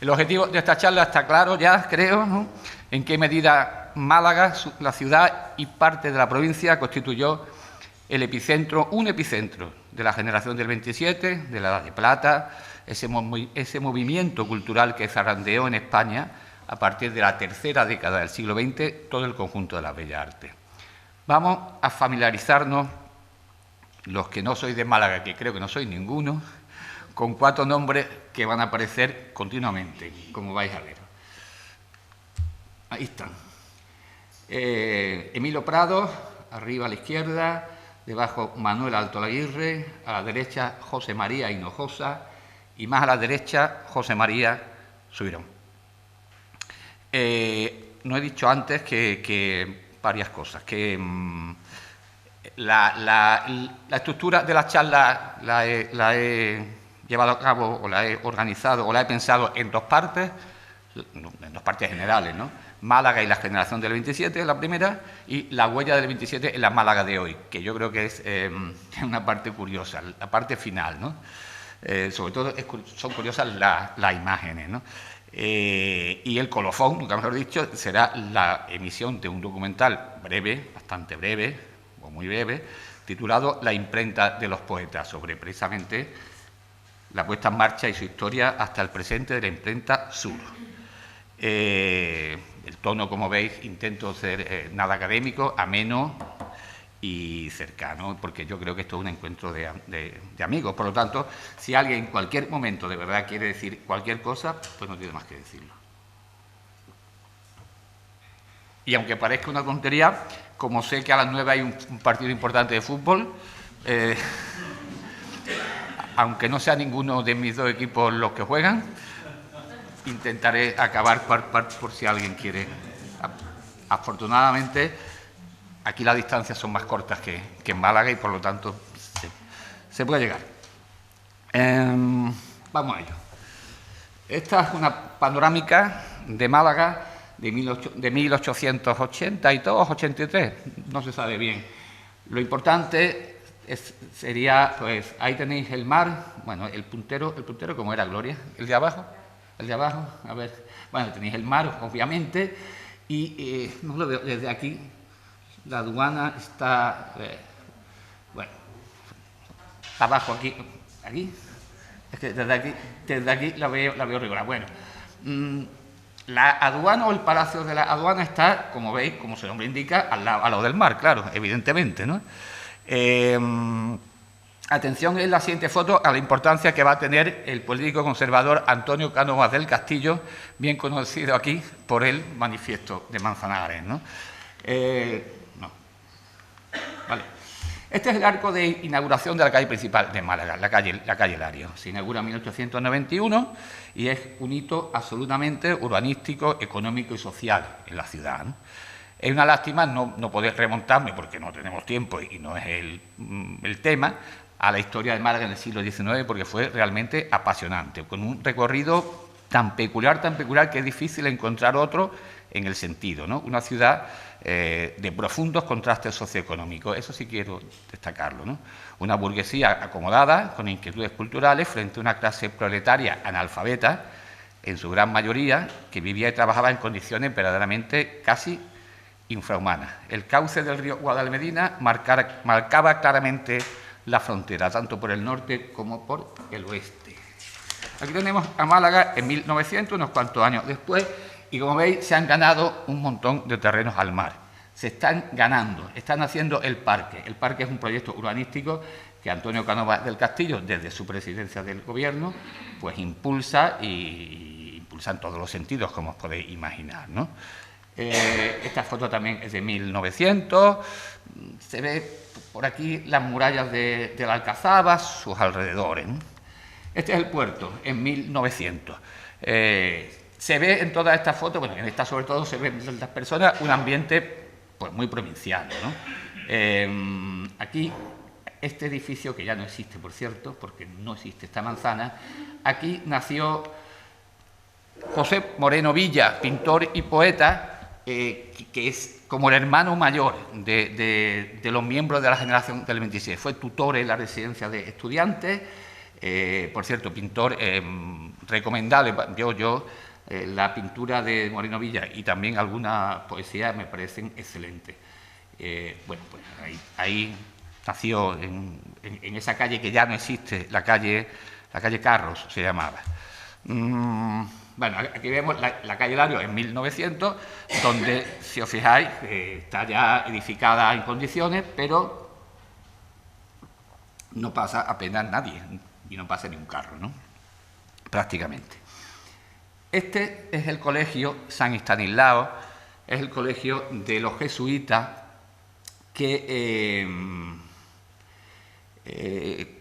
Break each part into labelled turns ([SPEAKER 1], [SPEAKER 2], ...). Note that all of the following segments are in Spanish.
[SPEAKER 1] El objetivo de esta charla está claro ya, creo, ¿no? En qué medida Málaga, la ciudad y parte de la provincia constituyó un epicentro de la generación del 27, de la Edad de Plata, ese movimiento cultural que zarandeó en España a partir de la tercera década del siglo XX todo el conjunto de las bellas artes. Vamos a familiarizarnos, los que no sois de Málaga, que creo que no sois ninguno, con 4 nombres que van a aparecer continuamente, como vais a ver. Ahí están. Emilio Prado, arriba a la izquierda, debajo Manuel Alto Laguirre, a la derecha José María Hinojosa y más a la derecha José María Subirón. No he dicho antes que varias cosas, que la estructura de la charla la he llevado a cabo o la he organizado o la he pensado en 2 partes, en 2 partes generales, ¿no? Málaga y la generación del 27 es la primera y la huella del 27 en la Málaga de hoy, que yo creo que es una parte curiosa, la parte final, ¿no? Sobre todo son curiosas las imágenes, ¿no? Y el colofón, nunca mejor dicho, será la emisión de un documental breve, bastante breve, o muy breve, titulado La imprenta de los poetas, sobre precisamente la puesta en marcha y su historia hasta el presente de la imprenta Sur. El tono, como veis, intento ser nada académico, ameno y cercano, porque yo creo que esto es un encuentro de amigos. Por lo tanto, si alguien en cualquier momento de verdad quiere decir cualquier cosa, pues no tiene más que decirlo. Y aunque parezca una tontería, como sé que a las 9 hay un partido importante de fútbol, aunque no sea ninguno de mis 2 equipos los que juegan, intentaré acabar por si alguien quiere. Afortunadamente, aquí las distancias son más cortas que en Málaga y, por lo tanto, se puede llegar. Vamos a ello. Esta es una panorámica de Málaga de 1882, 83, no se sabe bien. Lo importante sería, pues, ahí tenéis el mar, bueno, el puntero, ¿cómo era, Gloria? ¿El de abajo? El de abajo, a ver, bueno, tenéis el mar, obviamente, y no lo veo desde aquí, la aduana está, bueno, abajo aquí, es que desde aquí la veo regular. Bueno, la aduana o el palacio de la aduana está, como veis, como su nombre indica, al lado del mar, claro, evidentemente, ¿no? Atención en la siguiente foto a la importancia que va a tener el político conservador Antonio Cánovas del Castillo, bien conocido aquí por el Manifiesto de Manzanares, ¿no? Vale. Este es el arco de inauguración de la calle principal de Málaga, la calle Lario. Se inaugura en 1891 y es un hito absolutamente urbanístico, económico y social en la ciudad, ¿no? Es una lástima no poder remontarme, porque no tenemos tiempo y no es el tema, a la historia de Málaga en el siglo XIX, porque fue realmente apasionante, con un recorrido tan peculiar, que es difícil encontrar otro en el sentido, ¿no? Una ciudad de profundos contrastes socioeconómicos, eso sí quiero destacarlo, ¿no? Una burguesía acomodada, con inquietudes culturales, frente a una clase proletaria analfabeta, en su gran mayoría, que vivía y trabajaba en condiciones verdaderamente casi infrahumanas. El cauce del río Guadalmedina marcaba claramente la frontera, tanto por el norte como por el oeste. Aquí tenemos a Málaga en 1900, unos cuantos años después, y como veis se han ganado un montón de terrenos al mar. Se están ganando, están haciendo el parque. El parque es un proyecto urbanístico que Antonio Cánovas del Castillo, desde su presidencia del gobierno, pues impulsa y impulsa en todos los sentidos, como os podéis imaginar, ¿no? Esta foto también es de 1900, se ve por aquí las murallas de la Alcazaba, sus alrededores, ¿no? Este es el puerto, en 1900. Se ve en todas estas fotos, bueno, en esta sobre todo se ve en las personas un ambiente pues muy provinciano, ¿no? Aquí, este edificio, que ya no existe, por cierto, porque no existe esta manzana, aquí nació José Moreno Villa, pintor y poeta, que es como el hermano mayor de los miembros de la generación del 26. Fue tutor en la residencia de estudiantes, por cierto, pintor recomendable. La pintura de Moreno Villa y también alguna poesía me parecen excelentes. Bueno, pues ahí nació en esa calle que ya no existe, la calle Carros se llamaba. Bueno, aquí vemos la calle Lario en 1900, donde, si os fijáis, está ya edificada en condiciones, pero no pasa apenas nadie, y no pasa ni un carro, ¿no? Prácticamente. Este es el colegio San Estanislao, es el colegio de los jesuitas que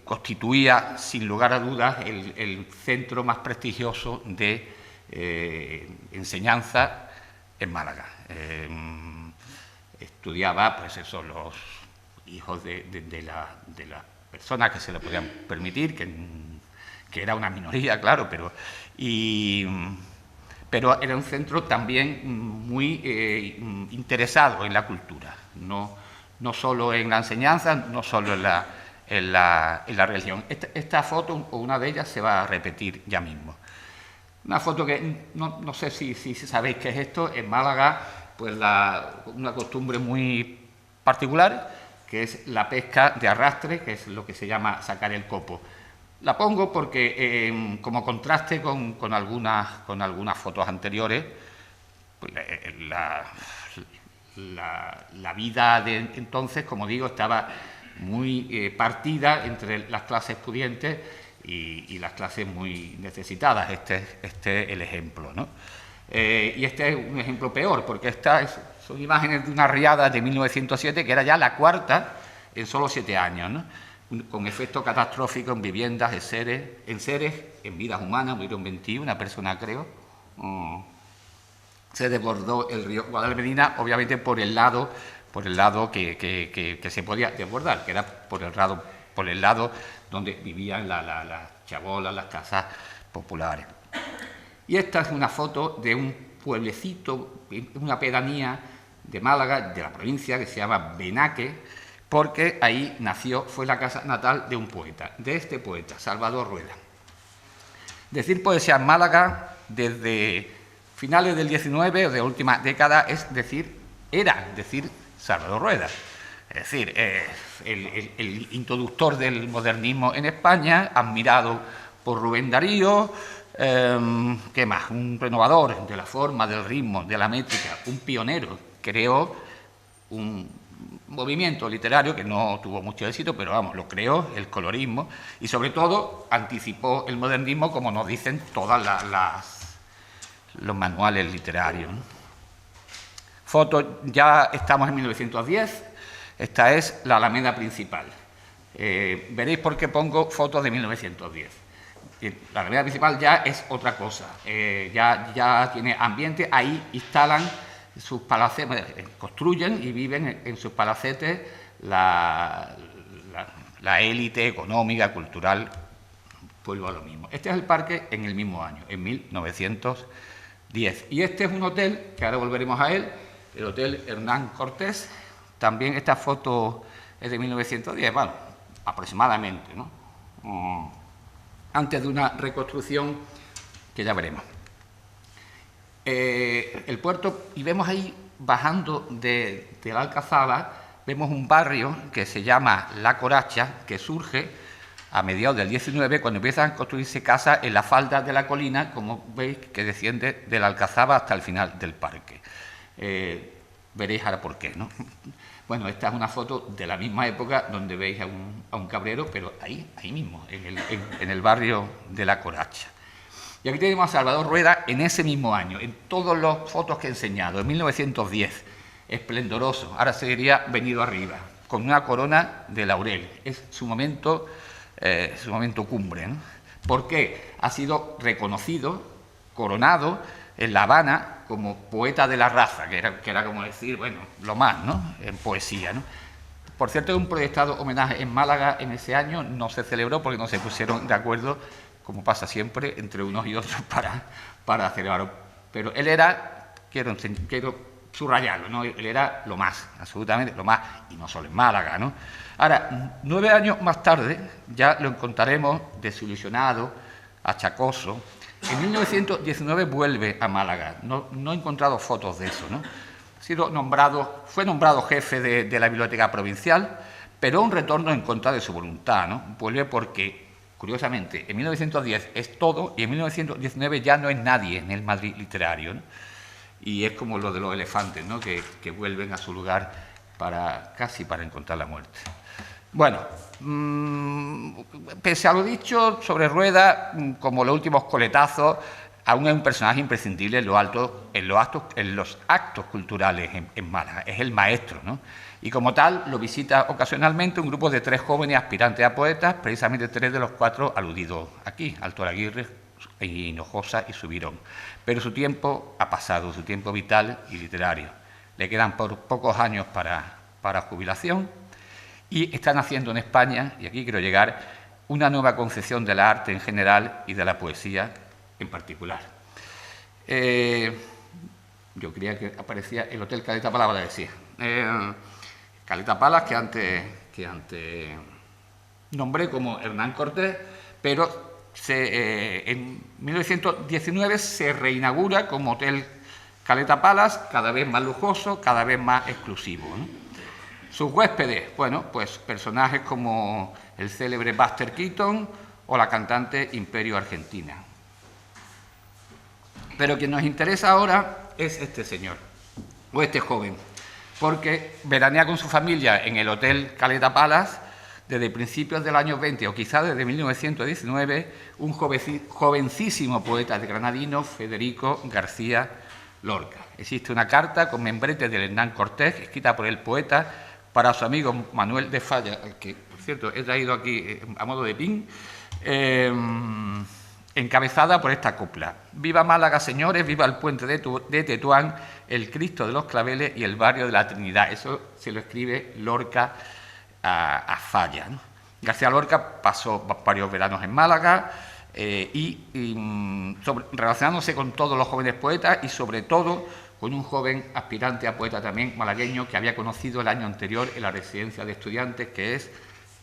[SPEAKER 1] constituía, sin lugar a dudas, el centro más prestigioso de enseñanza en Málaga. Estudiaba, pues eso, los hijos de las personas que se lo podían permitir, que era una minoría, claro, pero era un centro también muy interesado en la cultura, no solo en la enseñanza, no solo en la religión. Esta foto, o una de ellas, se va a repetir ya mismo. Una foto que no sé si sabéis qué es esto. En Málaga, pues una costumbre muy particular, que es la pesca de arrastre, que es lo que se llama sacar el copo. La pongo porque, como contraste con algunas fotos anteriores, pues la vida de entonces, como digo, estaba muy partida entre las clases pudientes y las clases muy necesitadas. Este es el ejemplo, ¿no? Y este es un ejemplo peor, porque son imágenes de una riada de 1907, que era ya la cuarta en solo 7 años, ¿no? Con efecto catastrófico en viviendas, en seres, en vidas humanas. Murieron 21 personas, creo. Se desbordó el río Guadalmedina, obviamente por el lado que se podía desbordar, que era por el lado donde vivían las chabolas, las casas populares. Y esta es una foto de un pueblecito, una pedanía de Málaga, de la provincia, que se llama Benaque, porque ahí fue la casa natal de un poeta, de este poeta, Salvador Rueda. Decir poesía en Málaga desde finales del 19 o de la última década era decir Salvador Rueda. Es decir, el introductor del modernismo en España, admirado por Rubén Darío, ¿qué más? Un renovador de la forma, del ritmo, de la métrica, un pionero. Creó un movimiento literario que no tuvo mucho éxito, pero vamos, lo creó, el colorismo, y sobre todo anticipó el modernismo, como nos dicen todos los manuales literarios, ¿no? Foto, ya estamos en 1910, esta es la Alameda principal. Veréis por qué pongo fotos de 1910. La Alameda principal ya es otra cosa, ya tiene ambiente, ahí instalan sus palacetes, construyen y viven en sus palacetes la élite económica, cultural, vuelvo a lo mismo. Este es el parque en el mismo año, en 1910. Y este es un hotel, que ahora volveremos a él, el Hotel Hernán Cortés. También esta foto es de 1910, bueno, aproximadamente, ¿no? Antes de una reconstrucción que ya veremos. El puerto, y vemos ahí, bajando de la Alcazaba, vemos un barrio que se llama La Coracha, que surge a mediados del 19, cuando empiezan a construirse casas en la falda de la colina, como veis, que desciende de la Alcazaba hasta el final del parque. Veréis ahora por qué, ¿no? Bueno, esta es una foto de la misma época, donde veis a un cabrero, pero ahí mismo, en el barrio de La Coracha. Y aquí tenemos a Salvador Rueda en ese mismo año, en todas las fotos que he enseñado, en 1910, esplendoroso, ahora se diría venido arriba, con una corona de laurel. Es su momento cumbre, ¿no? Porque ha sido reconocido, coronado en La Habana como poeta de la raza, que era como decir, bueno, lo más, ¿no?, en poesía, ¿no? Por cierto, un proyectado homenaje en Málaga en ese año no se celebró porque no se pusieron de acuerdo, como pasa siempre, entre unos y otros para celebrarlo. Pero él era, quiero subrayarlo, ¿no?, él era lo más, absolutamente lo más, y no solo en Málaga, ¿no? Ahora, 9 años más tarde, ya lo encontraremos desilusionado, achacoso, En 1919 vuelve a Málaga. No he encontrado fotos de eso, ¿no? Fue nombrado jefe de la Biblioteca Provincial, pero un retorno en contra de su voluntad, ¿no? Vuelve porque, curiosamente, en 1910 es todo y en 1919 ya no es nadie en el Madrid literario, ¿no? Y es como lo de los elefantes, ¿no? que vuelven a su lugar casi para encontrar la muerte. Bueno, pese a lo dicho sobre Rueda, como los últimos coletazos, aún es un personaje imprescindible en los actos culturales en Málaga. Es el maestro, ¿no? Y como tal, lo visita ocasionalmente un grupo de 3 jóvenes aspirantes a poetas, precisamente 3 de los 4 aludidos aquí, Altoaguirre, Hinojosa y Subirón. Pero su tiempo ha pasado, su tiempo vital y literario. Le quedan pocos años para jubilación y están haciendo en España, y aquí quiero llegar, una nueva concepción del arte en general y de la poesía en particular. Yo creía que aparecía el Hotel Caleta Palas, decía. Caleta Palas, que antes nombré como Hernán Cortés, pero en 1919 se reinaugura como Hotel Caleta Palas, cada vez más lujoso, cada vez más exclusivo, ¿no? Sus huéspedes, bueno, pues personajes como el célebre Buster Keaton o la cantante Imperio Argentina. Pero quien nos interesa ahora es este señor, o este joven, porque veranea con su familia en el Hotel Caleta Palas desde principios del año 20 o quizá desde 1919, un jovencísimo poeta granadino, Federico García Lorca. Existe una carta con membrete de Hernán Cortés, escrita por el poeta para su amigo Manuel de Falla, que, por cierto, he traído aquí a modo de pin, encabezada por esta copla. Viva Málaga, señores, viva el puente de Tetuán, el Cristo de los Claveles y el barrio de la Trinidad. Eso se lo escribe Lorca a Falla, ¿no? García Lorca pasó varios veranos en Málaga relacionándose con todos los jóvenes poetas y sobre todo con un joven aspirante a poeta también malagueño que había conocido el año anterior en la residencia de estudiantes, que es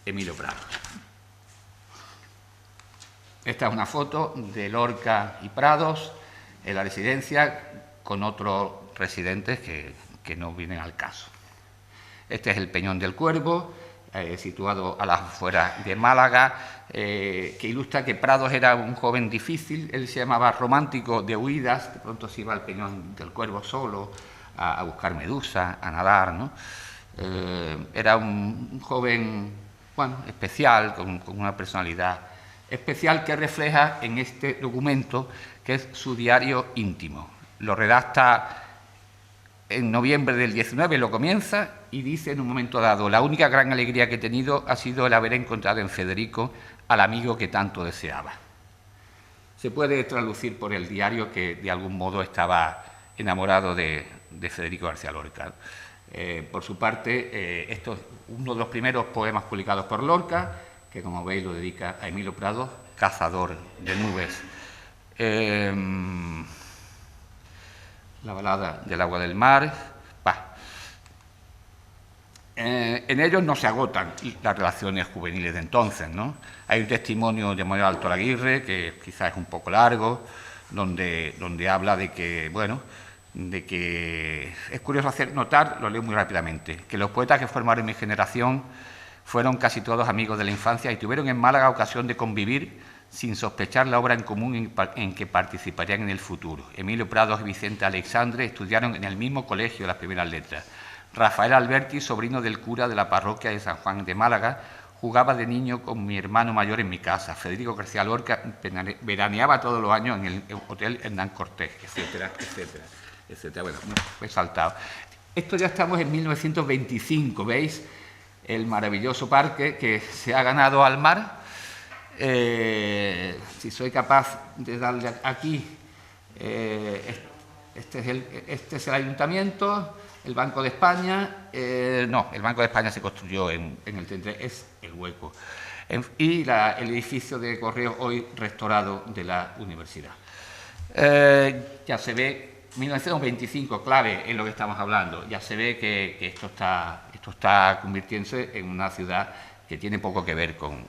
[SPEAKER 1] Emilio Prados. Esta es una foto de Lorca y Prados en la residencia con otros residentes que no vienen al caso. Este es el Peñón del Cuervo, situado a las afueras de Málaga, que ilustra que Prados era un joven difícil. Él se llamaba romántico de huidas, de pronto se iba al Peñón del Cuervo solo a buscar medusas, a nadar, ¿no? Era un joven, bueno, especial, con una personalidad especial que refleja en este documento, que es su diario íntimo. Lo redacta en noviembre del 19, lo comienza y dice en un momento dado: la única gran alegría que he tenido ha sido el haber encontrado en Federico al amigo que tanto deseaba. Se puede traducir por el diario que de algún modo estaba enamorado de Federico García Lorca. Por su parte, esto es uno de los primeros poemas publicados por Lorca, que como veis lo dedica a Emilio Prados, Cazador de nubes. La balada del agua del mar. En ellos no se agotan las relaciones juveniles de entonces, ¿no? Hay un testimonio de Manuel Altoaguirre, que quizás es un poco largo, donde habla de que, bueno, de que es curioso hacer notar, lo leo muy rápidamente, que los poetas que formaron mi generación fueron casi todos amigos de la infancia y tuvieron en Málaga ocasión de convivir sin sospechar la obra en común en que participarían en el futuro. Emilio Prados y Vicente Alexandre estudiaron en el mismo colegio las primeras letras. Rafael Alberti, sobrino del cura de la parroquia de San Juan de Málaga, jugaba de niño con mi hermano mayor en mi casa. Federico García Lorca veraneaba todos los años en el Hotel Hernán Cortés, etcétera, etcétera, etcétera. Bueno, he saltado. Esto ya estamos en 1925, ¿veis? El maravilloso parque que se ha ganado al mar. Si soy capaz de darle aquí, este es el ayuntamiento, el Banco de España. No, el Banco de España se construyó en el 33, es el Hueco. Y el edificio de correos hoy restaurado de la universidad. Ya se ve, 1925, clave en lo que estamos hablando, ya se ve que esto está convirtiéndose en una ciudad que tiene poco que ver con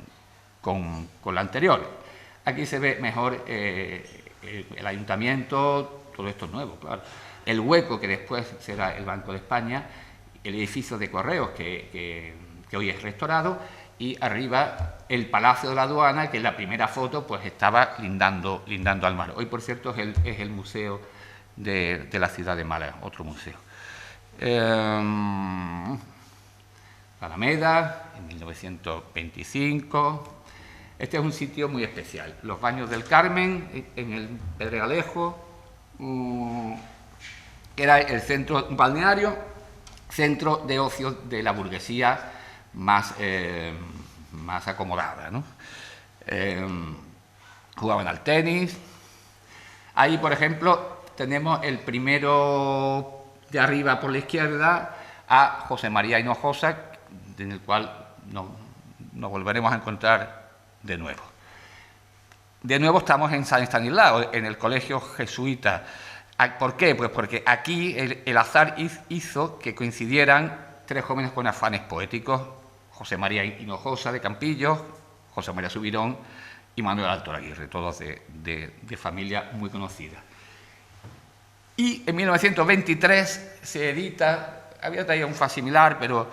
[SPEAKER 1] la anterior. Aquí se ve mejor el ayuntamiento, todo esto es nuevo, claro. El hueco que después será el Banco de España, el edificio de correos que hoy es restaurado, y arriba el Palacio de la Aduana, que en la primera foto pues estaba lindando al mar. Hoy, por cierto, es el museo de la ciudad de Málaga, otro museo. Alameda, en 1925. Este es un sitio muy especial. Los Baños del Carmen, en el Pedregalejo, que era el centro balneario, centro de ocio de la burguesía más acomodada, ¿no? Jugaban al tenis. Ahí, por ejemplo, tenemos el primero de arriba por la izquierda a José María Hinojosa, en el cual nos volveremos a encontrar de nuevo. De nuevo estamos en San Estanislao, en el colegio jesuita. ¿Por qué? Pues porque aquí el azar hizo que coincidieran tres jóvenes con afanes poéticos: José María Hinojosa de Campillos, José María Subirón y Manuel Alto Aguirre, todos de familia muy conocida. Y en 1923 se edita, había traído un facsimilar, pero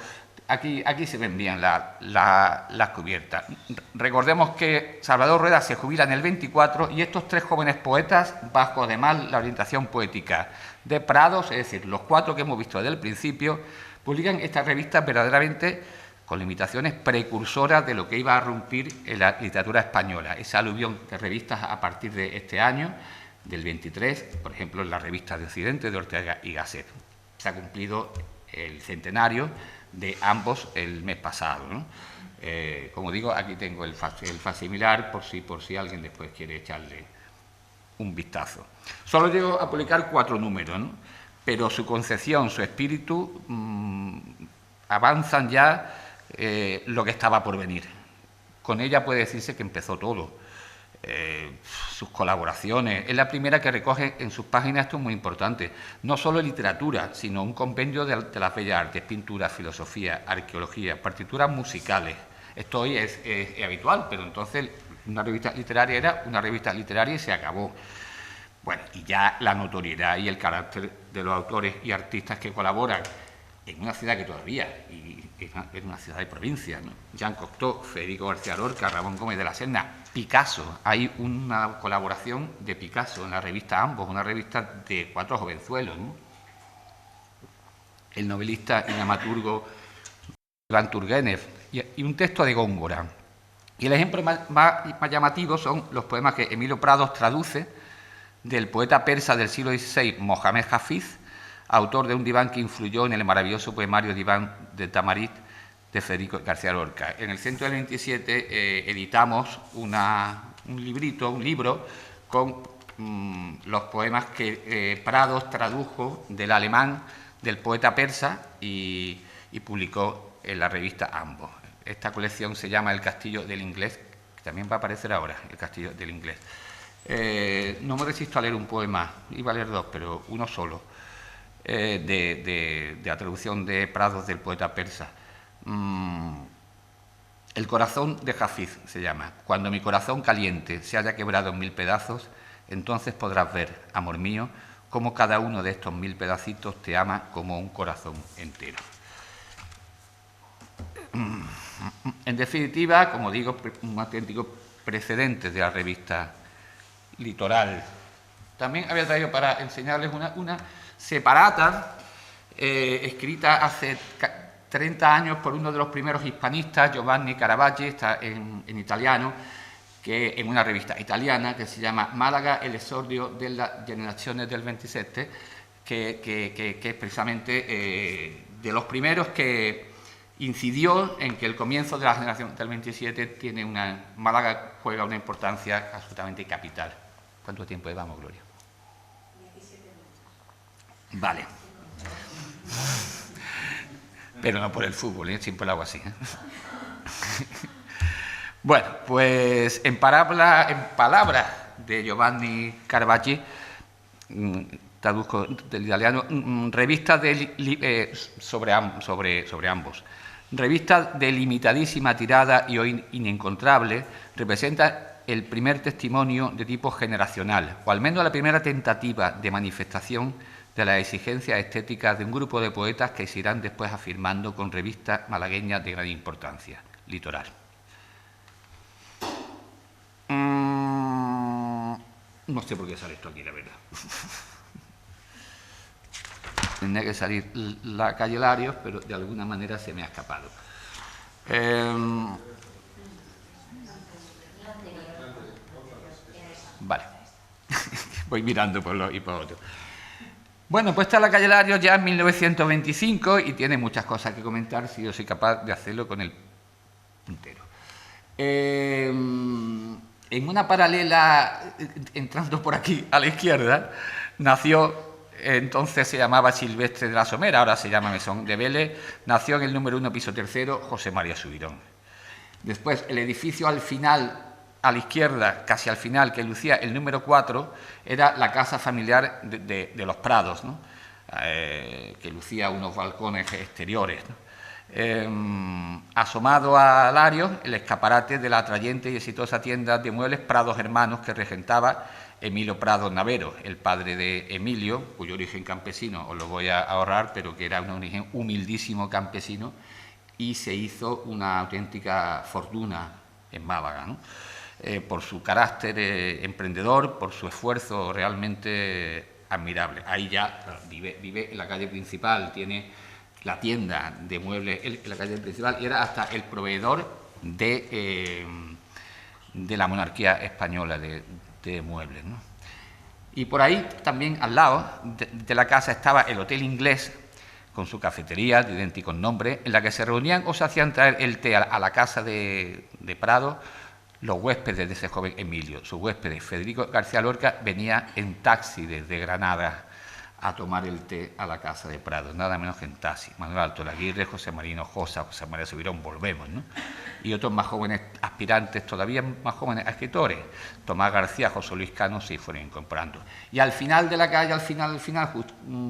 [SPEAKER 1] aquí se ven bien las cubiertas. Recordemos que Salvador Rueda se jubila en el 24 y estos tres jóvenes poetas, bajo además la orientación poética de Prados, es decir, los cuatro que hemos visto desde el principio, publican esta revista verdaderamente con limitaciones precursoras de lo que iba a irrumpir en la literatura española. Esa aluvión de revistas a partir de este año, del 23, por ejemplo, en la revista de Occidente de Ortega y Gasset. Se ha cumplido el centenario de ambos el mes pasado, ¿no? Como digo, aquí tengo el facsimilar por si alguien después quiere echarle un vistazo. Solo llego a publicar 4 números, ¿no? Pero su concepción, su espíritu avanzan ya lo que estaba por venir. Con ella puede decirse que empezó todo. Sus colaboraciones. Es la primera que recoge en sus páginas, esto es muy importante, no solo literatura, sino un compendio de las bellas artes, pintura, filosofía, arqueología, partituras musicales. Esto hoy es habitual, pero entonces una revista literaria era una revista literaria y se acabó. Bueno, y ya la notoriedad y el carácter de los autores y artistas que colaboran en una ciudad que todavía es una ciudad de provincia, ¿no? Jean Cocteau, Federico García Lorca, Ramón Gómez de la Serna, Picasso. Hay una colaboración de Picasso en la revista Ambos, una revista de 4 jovenzuelos, ¿no? El novelista y dramaturgo Iván Turgenev y un texto de Góngora. Y el ejemplo más llamativo son los poemas que Emilio Prados traduce del poeta persa del siglo XVI, Mohamed Hafiz, autor de un diván que influyó en el maravilloso poemario Diván de Tamarit de Federico García Lorca. En el centro del 27 editamos un libro con los poemas que Prados tradujo del alemán del poeta persa y publicó en la revista Ambos. Esta colección se llama El Castillo del Inglés, que también va a aparecer ahora, El Castillo del Inglés. No me resisto a leer un poema, iba a leer 2, pero uno solo. De la traducción de Prados del poeta persa. El corazón de Hafiz se llama. Cuando mi corazón caliente se haya quebrado en 1000 pedazos, entonces podrás ver, amor mío, cómo cada uno de estos 1000 pedacitos te ama como un corazón entero. En definitiva, como digo, un auténtico precedente de la revista Litoral. También había traído para enseñarles una separata, escrita hace 30 años por uno de los primeros hispanistas, Giovanni Caravaggi, está en italiano, que en una revista italiana que se llama Málaga, el esordio de las generaciones del 27, que es precisamente de los primeros que incidió en que el comienzo de la generación del 27 Málaga juega una importancia absolutamente capital. ¿Cuánto tiempo llevamos, Gloria?
[SPEAKER 2] 17 minutos.
[SPEAKER 1] Vale. Pero no por el fútbol, siempre lo hago así. Bueno, pues en palabras de Giovanni Caravaggi, traduzco del italiano, revista sobre ambos. Revista de limitadísima tirada y hoy inencontrable, representa el primer testimonio de tipo generacional, o al menos la primera tentativa de manifestación de las exigencias estéticas de un grupo de poetas que se irán después afirmando con revistas malagueñas de gran importancia. Litoral. No sé por qué sale esto aquí, la verdad. Tendría que salir la calle Larios, pero de alguna manera se me ha escapado. Vale. Voy mirando por los y por otros. Bueno, pues está la calle Larios ya en 1925 y tiene muchas cosas que comentar si yo soy capaz de hacerlo con el puntero. En una paralela, entrando por aquí a la izquierda, nació, entonces se llamaba Silvestre de la Somera, ahora se llama Mesón de Vélez, nació en el número 1, piso tercero, José María Subirón. Después, el edificio al final, a la izquierda, casi al final, que lucía el número 4, era la casa familiar de los Prados, ¿no? Que lucía unos balcones exteriores, ¿no? Asomado a Larios, el escaparate de la atrayente y exitosa tienda de muebles Prados Hermanos que regentaba Emilio Prados Navero, el padre de Emilio, cuyo origen campesino os lo voy a ahorrar, pero que era un origen humildísimo campesino y se hizo una auténtica fortuna en Málaga, ¿no? Por su carácter emprendedor, por su esfuerzo realmente admirable. Ahí ya vive en la calle principal, tiene la tienda de muebles en la calle principal y era hasta el proveedor de la monarquía española de muebles, ¿no? Y por ahí también al lado de la casa estaba el Hotel Inglés con su cafetería de idénticos nombres, en la que se reunían o se hacían traer el té a la casa de Prado los huéspedes de ese joven Emilio. Su huésped, Federico García Lorca, venía en taxi desde Granada a tomar el té a la casa de Prado, nada menos que en taxi. Manuel Alto Laguirre, José Marino Josa, José María Subirón, volvemos, ¿no? Y otros más jóvenes aspirantes, todavía más jóvenes a escritores, Tomás García, José Luis Cano, se fueron incorporando. Y al final de la calle, al final,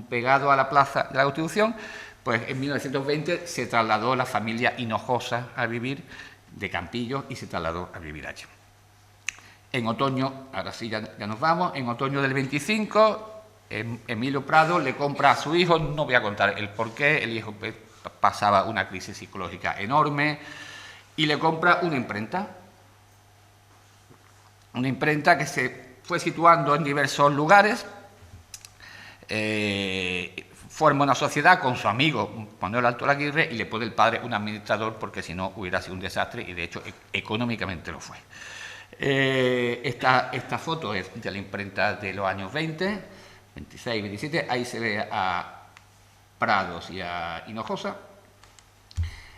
[SPEAKER 1] pegado a la Plaza de la Constitución, pues en 1920 se trasladó la familia Hinojosa a vivir de Campillo y se trasladó a vivir allí. En otoño, ahora sí ya nos vamos, en otoño del 25, Emilio Prado le compra a su hijo, no voy a contar el porqué, el hijo pasaba una crisis psicológica enorme y le compra una imprenta que se fue situando en diversos lugares, forma una sociedad con su amigo Manuel Alto Laguirre y le pone el padre un administrador porque si no hubiera sido un desastre y de hecho económicamente lo fue. Esta foto es de la imprenta de los años 20, 26, 27, ahí se ve a Prados y a Hinojosa.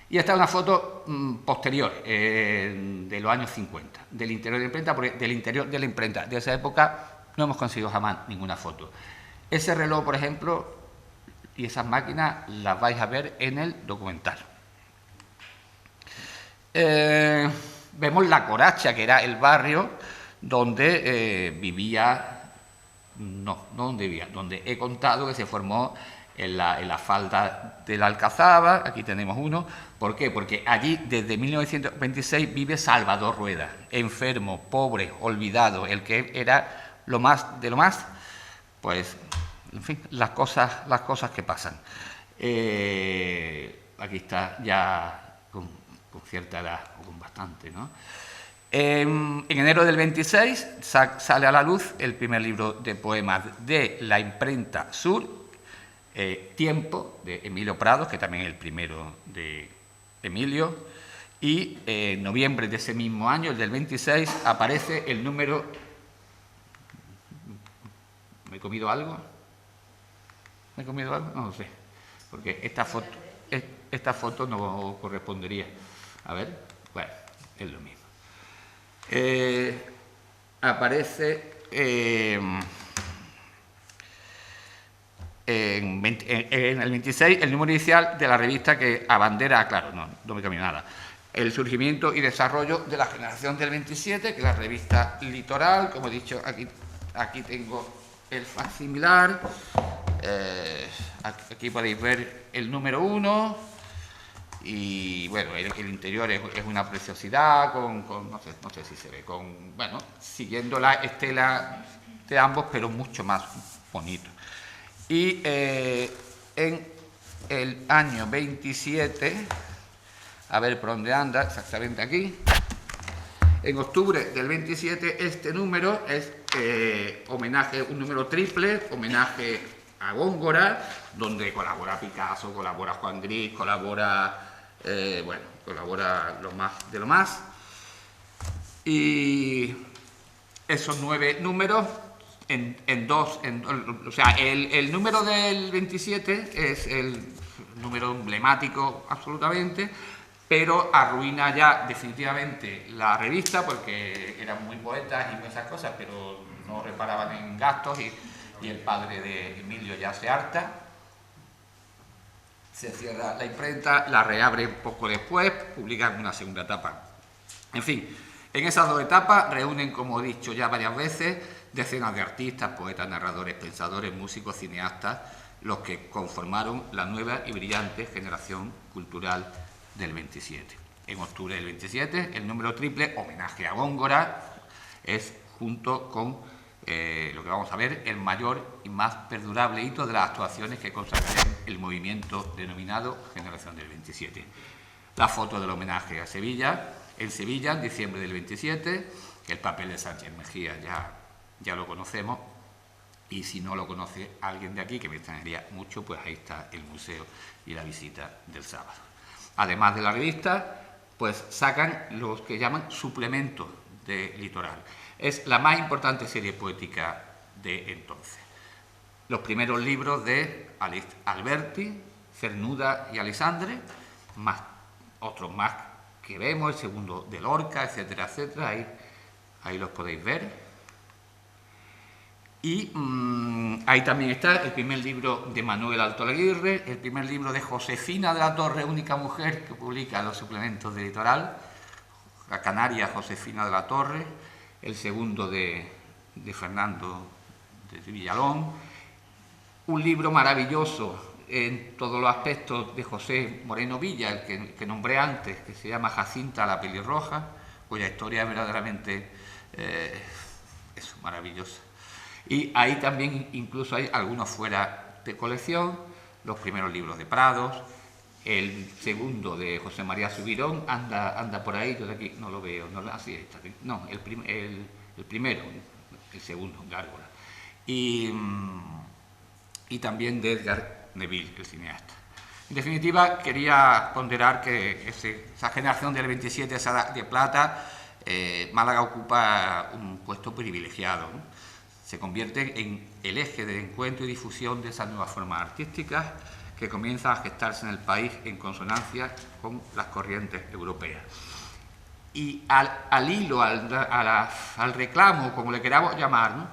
[SPEAKER 1] Y esta es una foto posterior, de los años 50, del interior de la imprenta, porque del interior de la imprenta de esa época no hemos conseguido jamás ninguna foto. Ese reloj, por ejemplo, y esas máquinas las vais a ver en el documental. Vemos La Coracha, que era el barrio donde donde he contado que se formó en la falda de la Alcazaba. Aquí tenemos uno. ¿Por qué? Porque allí desde 1926 vive Salvador Rueda, enfermo, pobre, olvidado, el que era lo más de lo más, pues, en fin, las cosas que pasan. Aquí está ya con cierta edad, o con bastante, ¿no? En enero del 26 sale a la luz el primer libro de poemas de la imprenta Sur, Tiempo, de Emilio Prados, que también es el primero de Emilio, y en noviembre de ese mismo año, el del 26, aparece el número... ¿Me he comido algo? ¿Me he comido algo? No lo sé, porque esta foto no correspondería. A ver, bueno, es lo mismo. Aparece en el 26 el número inicial de la revista que abandera, claro, no me cambio nada, el surgimiento y desarrollo de la generación del 27, que es la revista Litoral. Como he dicho, aquí tengo el facsimilar, aquí podéis ver el número 1, y bueno, el interior es una preciosidad, no sé si se ve, bueno, siguiendo la estela de ambos, pero mucho más bonito. Y en el año 27, a ver por dónde anda, exactamente aquí, en octubre del 27, este número es homenaje, un número triple, homenaje a Góngora, donde colabora Picasso, colabora Juan Gris, colabora lo más de lo más. Y esos 9 números o sea, el número del 27 es el número emblemático absolutamente, pero arruina ya definitivamente la revista porque eran muy poetas y esas cosas, pero no reparaban en gastos y el padre de Emilio ya se harta. Se cierra la imprenta, la reabre un poco después, publican una segunda etapa. En fin, en esas 2 etapas reúnen, como he dicho ya varias veces, decenas de artistas, poetas, narradores, pensadores, músicos, cineastas, los que conformaron la nueva y brillante generación cultural del 27. En octubre del 27, el número triple, homenaje a Góngora, es junto con lo que vamos a ver, el mayor y más perdurable hito de las actuaciones que consagraron el movimiento denominado Generación del 27. La foto del homenaje a Sevilla, en Sevilla, en diciembre del 27, el papel de Sánchez Mejía ya lo conocemos, y si no lo conoce alguien de aquí, que me extrañaría mucho, pues ahí está el museo y la visita del sábado. Además de la revista, pues sacan los que llaman suplementos de Litoral. Es la más importante serie poética de entonces. Los primeros libros de Alberti, Cernuda y Alisandre, más otros más que vemos, el segundo de Lorca, etcétera, etcétera, ahí los podéis ver. Y ahí también está el primer libro de Manuel Alto Aguirre, el primer libro de Josefina de la Torre, única mujer que publica los suplementos de Litoral, la canaria Josefina de la Torre, el segundo de Fernando de Villalón, un libro maravilloso en todos los aspectos de José Moreno Villa, el que nombré antes, que se llama Jacinta la Pelirroja, cuya historia es verdaderamente maravillosa. Y ahí también incluso hay algunos fuera de colección, los primeros libros de Prados, el segundo de José María Subirón, anda por ahí, yo de aquí no lo veo, así está, no, el primero, el segundo, Gárgola. Y también de Edgar Neville, el cineasta. En definitiva, quería ponderar que esa generación del 27, esa de plata, Málaga ocupa un puesto privilegiado, ¿no? Se convierte en el eje de encuentro y difusión de esas nuevas formas artísticas que comienzan a gestarse en el país en consonancia con las corrientes europeas. Y al hilo, al reclamo, como le queramos llamar, ¿no?,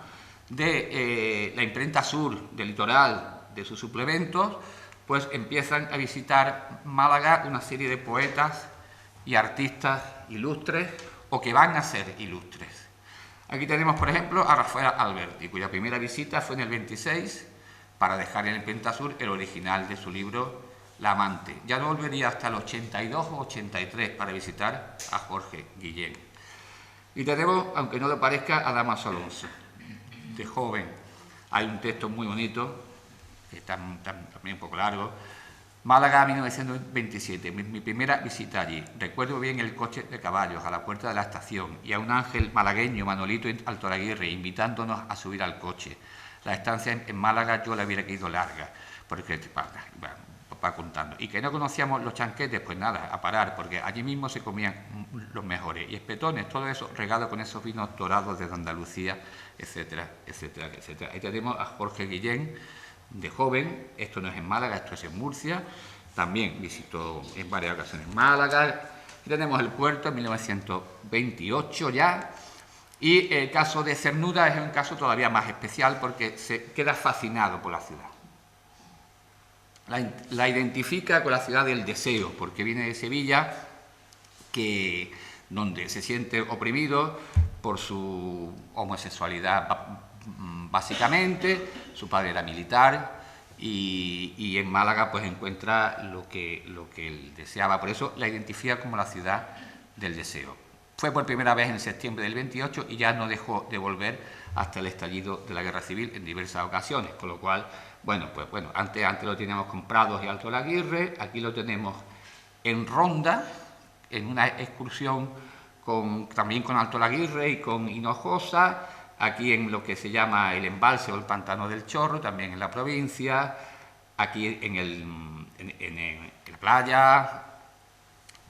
[SPEAKER 1] de la imprenta sur, del Litoral, de sus suplementos, pues empiezan a visitar Málaga una serie de poetas y artistas ilustres o que van a ser ilustres. Aquí tenemos, por ejemplo, a Rafael Alberti, cuya primera visita fue en el 26 para dejar en el imprenta sur el original de su libro La amante. Ya no volvería hasta el 82 o 83 para visitar a Jorge Guillén. Y tenemos, aunque no lo parezca, a Damaso Alonso. De joven hay un texto muy bonito, que está también un poco largo. Málaga, 1927, mi primera visita allí. Recuerdo bien el coche de caballos a la puerta de la estación y a un ángel malagueño, Manolito Alto Aguirre, invitándonos a subir al coche. La estancia en Málaga yo la hubiera querido larga, porque va contando. Y que no conocíamos los chanquetes, pues nada, a parar, porque allí mismo se comían los mejores. Y espetones, todo eso regado con esos vinos dorados desde Andalucía, etcétera, etcétera, etcétera. Ahí tenemos a Jorge Guillén, de joven. Esto no es en Málaga, esto es en Murcia. También visitó en varias ocasiones Málaga. Y tenemos el puerto en 1928 ya. Y el caso de Cernuda es un caso todavía más especial porque se queda fascinado por la ciudad. La identifica con la ciudad del deseo, porque viene de Sevilla, donde se siente oprimido por su homosexualidad básicamente. Su padre era militar, y en Málaga pues encuentra lo que él deseaba. Por eso la identifica como la ciudad del deseo. Fue por primera vez en septiembre del 28 y ya no dejó de volver hasta el estallido de la Guerra Civil en diversas ocasiones, con lo cual, antes lo teníamos con Prados y Alto Laguirre, aquí lo tenemos en Ronda, en una excursión también con Alto Laguirre y con Hinojosa, aquí en lo que se llama el embalse o el pantano del Chorro, también en la provincia, aquí en la playa,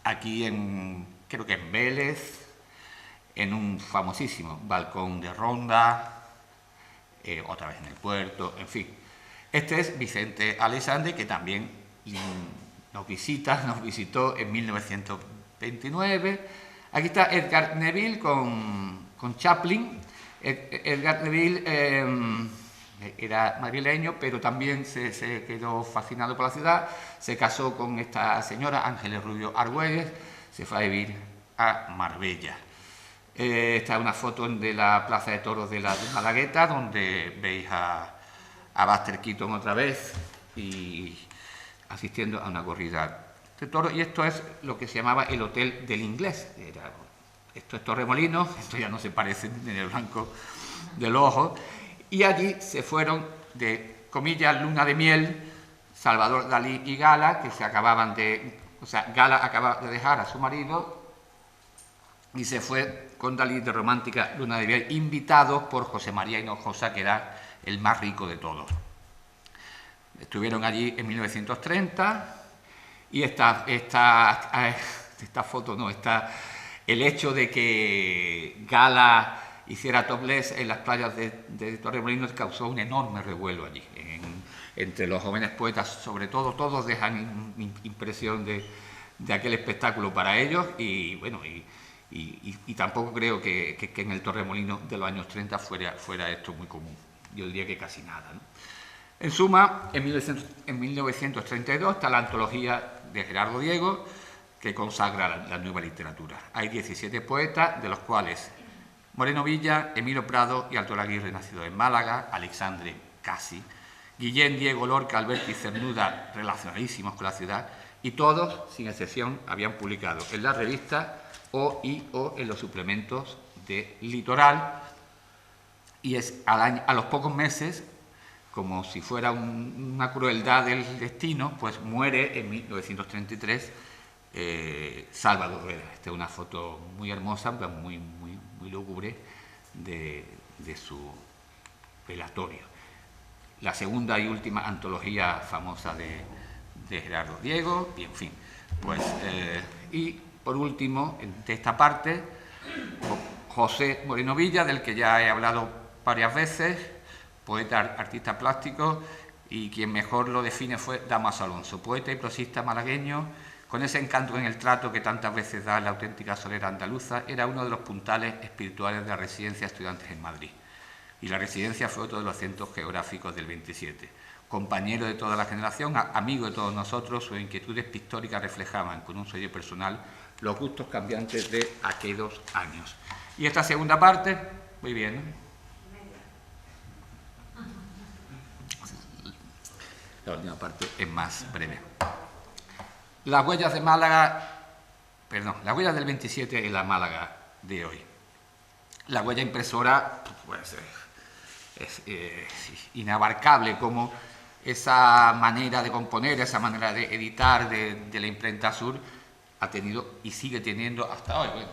[SPEAKER 1] aquí creo que en Vélez, en un famosísimo balcón de Ronda, otra vez en el puerto, en fin. Este es Vicente Aleixandre, que también nos visitó en 1929. Aquí está Edgar Neville con Chaplin. Edgar Neville era madrileño, pero también se quedó fascinado por la ciudad, se casó con esta señora, Ángeles Rubio Argüelles, se fue a vivir a Marbella. Esta es una foto de la Plaza de Toros de la Malagueta, donde veis a Buster Keaton otra vez y asistiendo a una corrida de toros. Y esto es lo que se llamaba el Hotel del Inglés. Esto es Torremolinos, esto ya no se parece en el blanco del ojo. Y allí se fueron de, comillas, luna de miel, Salvador Dalí y Gala, que se acababan de... O sea, Gala acaba de dejar a su marido y se fue con Dalí de romántica luna de miel, invitados por José María Hinojosa, que era el más rico de todos. Estuvieron allí en 1930 y esta foto no, el hecho de que Gala hiciera topless en las playas de Torremolinos causó un enorme revuelo allí. Entre los jóvenes poetas, sobre todo, todos dejan impresión de aquel espectáculo para ellos y bueno, y tampoco creo que en el Torremolinos de los años 30 fuera esto muy común. Yo diría que casi nada, ¿no? En suma, en 1932 está la antología de Gerardo Diego, que consagra la nueva literatura. Hay 17 poetas, de los cuales Moreno Villa, Emilio Prado y Alto Laguirre, nacido en Málaga, Aleixandre casi, Guillén, Diego, Lorca, Alberti y Cernuda, relacionadísimos con la ciudad, y todos, sin excepción, habían publicado en la revista o en los suplementos de Litoral, y es a los pocos meses, como si fuera una crueldad del destino, pues muere en 1933 Salvador Rueda. Esta es una foto muy hermosa, muy lúgubre de su velatorio. La segunda y última antología famosa de Gerardo Diego, y en fin, pues, y por último, de esta parte, José Moreno Villa, del que ya he hablado varias veces, poeta, artista plástico, y quien mejor lo define fue Damaso Alonso, poeta y prosista malagueño, con ese encanto en el trato que tantas veces da la auténtica solera andaluza. Era uno de los puntales espirituales de la residencia de estudiantes en Madrid. Y la residencia fue otro de los centros geográficos del 27. Compañero de toda la generación, amigo de todos nosotros, sus inquietudes pictóricas reflejaban con un sello personal los gustos cambiantes de aquellos años. Y esta segunda parte, muy bien, ¿no? La última parte es más breve. Las huellas de Málaga, las huellas del 27 en la Málaga de hoy. La huella impresora, pues, es inabarcable, como esa manera de componer, esa manera de editar de la imprenta Sur ha tenido y sigue teniendo hasta hoy. Bueno,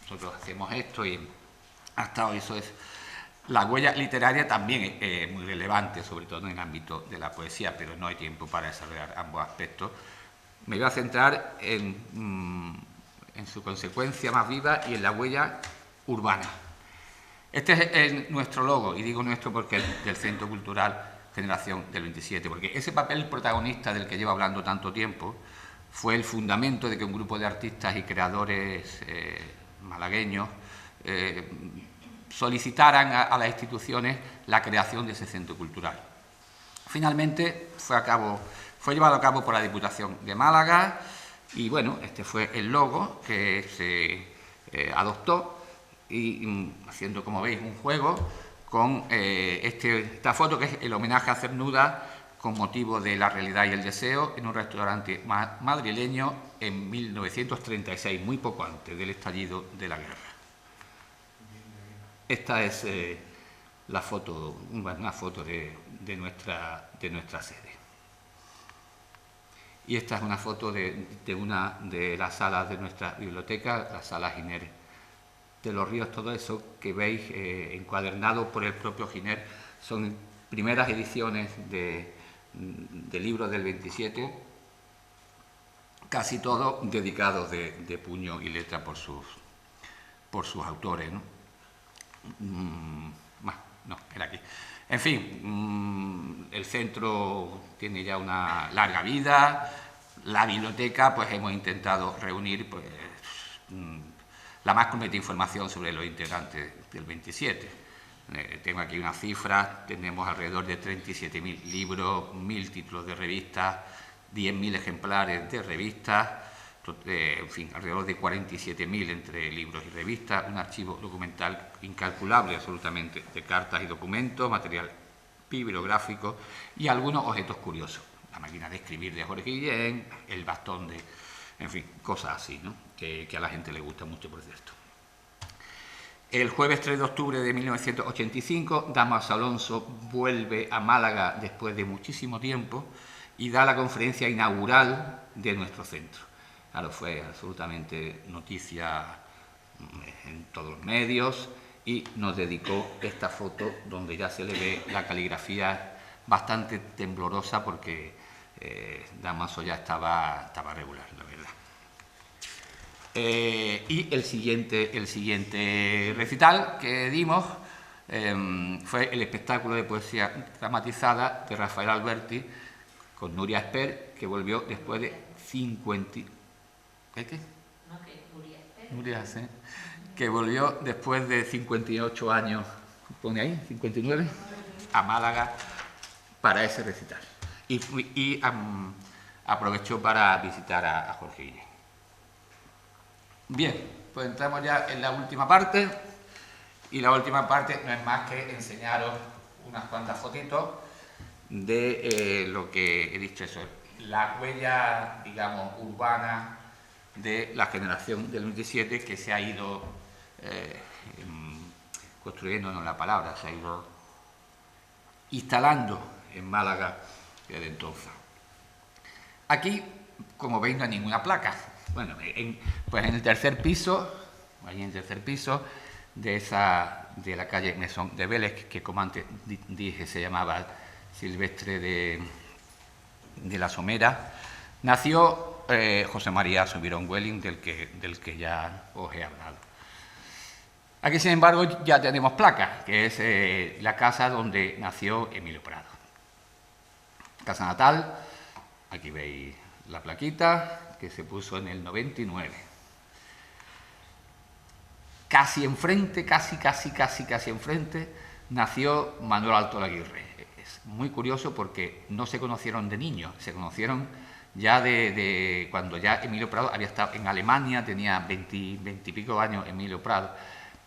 [SPEAKER 1] nosotros hacemos esto y hasta hoy eso es. La huella literaria también es muy relevante, sobre todo en el ámbito de la poesía, pero no hay tiempo para desarrollar ambos aspectos. Me voy a centrar en su consecuencia más viva y en la huella urbana. Este es nuestro logo, y digo nuestro porque es del Centro Cultural Generación del 27, porque ese papel protagonista del que llevo hablando tanto tiempo fue el fundamento de que un grupo de artistas y creadores malagueños solicitaran a las instituciones la creación de ese centro cultural. Finalmente fue llevado a cabo por la Diputación de Málaga y bueno, este fue el logo que se adoptó y haciendo, como veis, un juego con esta foto que es el homenaje a Cernuda con motivo de La realidad y el deseo, en un restaurante madrileño en 1936, muy poco antes del estallido de la guerra. Esta es la foto, una foto de nuestra sede. Y esta es una foto de una de las salas de nuestra biblioteca, la sala Giner de los Ríos. Todo eso que veis encuadernado por el propio Giner son primeras ediciones de libros del 27, casi todos dedicados de puño y letra por sus autores, ¿no? No, era aquí. En fin, el centro tiene ya una larga vida. La biblioteca, pues hemos intentado reunir pues, la más completa información sobre los integrantes del 27. Tengo aquí una cifra, tenemos alrededor de 37.000 libros, 1.000 títulos de revistas, 10.000 ejemplares de revistas, en fin, alrededor de 47.000 entre libros y revistas, un archivo documental incalculable absolutamente de cartas y documentos, material bibliográfico y algunos objetos curiosos. La máquina de escribir de Jorge Guillén, el bastón de... en fin, cosas así, ¿no? Que a la gente le gusta mucho, por cierto. El jueves 3 de octubre de 1985, Dámaso Alonso vuelve a Málaga después de muchísimo tiempo y da la conferencia inaugural de nuestro centro. Claro, fue absolutamente noticia en todos los medios y nos dedicó esta foto donde ya se le ve la caligrafía bastante temblorosa porque Dámaso ya estaba regular, la verdad. Y el siguiente recital que dimos fue el espectáculo de poesía dramatizada de Rafael Alberti con Nuria Esper, que volvió después de 50... ¿Qué?
[SPEAKER 2] No, que Nuria Esper.
[SPEAKER 1] Nuria, sí. Que volvió después de 58 años, pone ahí, 59, a Málaga para ese recital. Y aprovechó para visitar a Jorge Guillén. Bien, pues entramos ya en la última parte, y la última parte no es más que enseñaros unas cuantas fotitos de lo que he dicho, eso, la huella, digamos, urbana de la generación del 27 que se ha ido construyendo, no la palabra, se ha ido instalando en Málaga desde entonces. Aquí, como veis, no hay ninguna placa. Bueno, pues en el tercer piso, ahí en el tercer piso de la calle Mesón de Vélez, que como antes dije se llamaba Silvestre de la Somera, nació José María Subirón Welling, del que ya os he hablado. Aquí, sin embargo, ya tenemos placa, que es la casa donde nació Emilio Prado. Casa natal, aquí veis la plaquita, que se puso en el 99. Casi enfrente, casi enfrente, nació Manuel Alto Aguirre. Es muy curioso porque no se conocieron de niños, se conocieron ya de cuando ya Emilio Prado había estado en Alemania, tenía 20 y pico años Emilio Prado,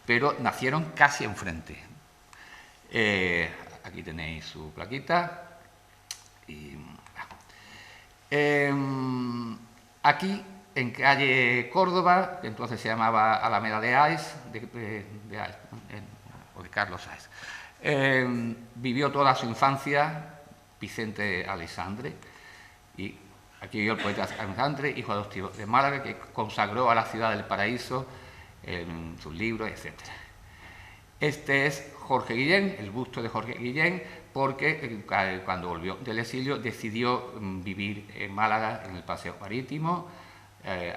[SPEAKER 1] pero nacieron casi enfrente. Aquí tenéis su plaquita. Y, aquí, en calle Córdoba, que entonces se llamaba Alameda de Ais, o de Carlos Ais, vivió toda su infancia Vicente Aleixandre, y aquí vivió el poeta Aleixandre, hijo adoptivo de Málaga, que consagró a la ciudad del paraíso en sus libros, etc. Este es Jorge Guillén, el busto de Jorge Guillén, porque cuando volvió del exilio decidió vivir en Málaga, en el Paseo Marítimo.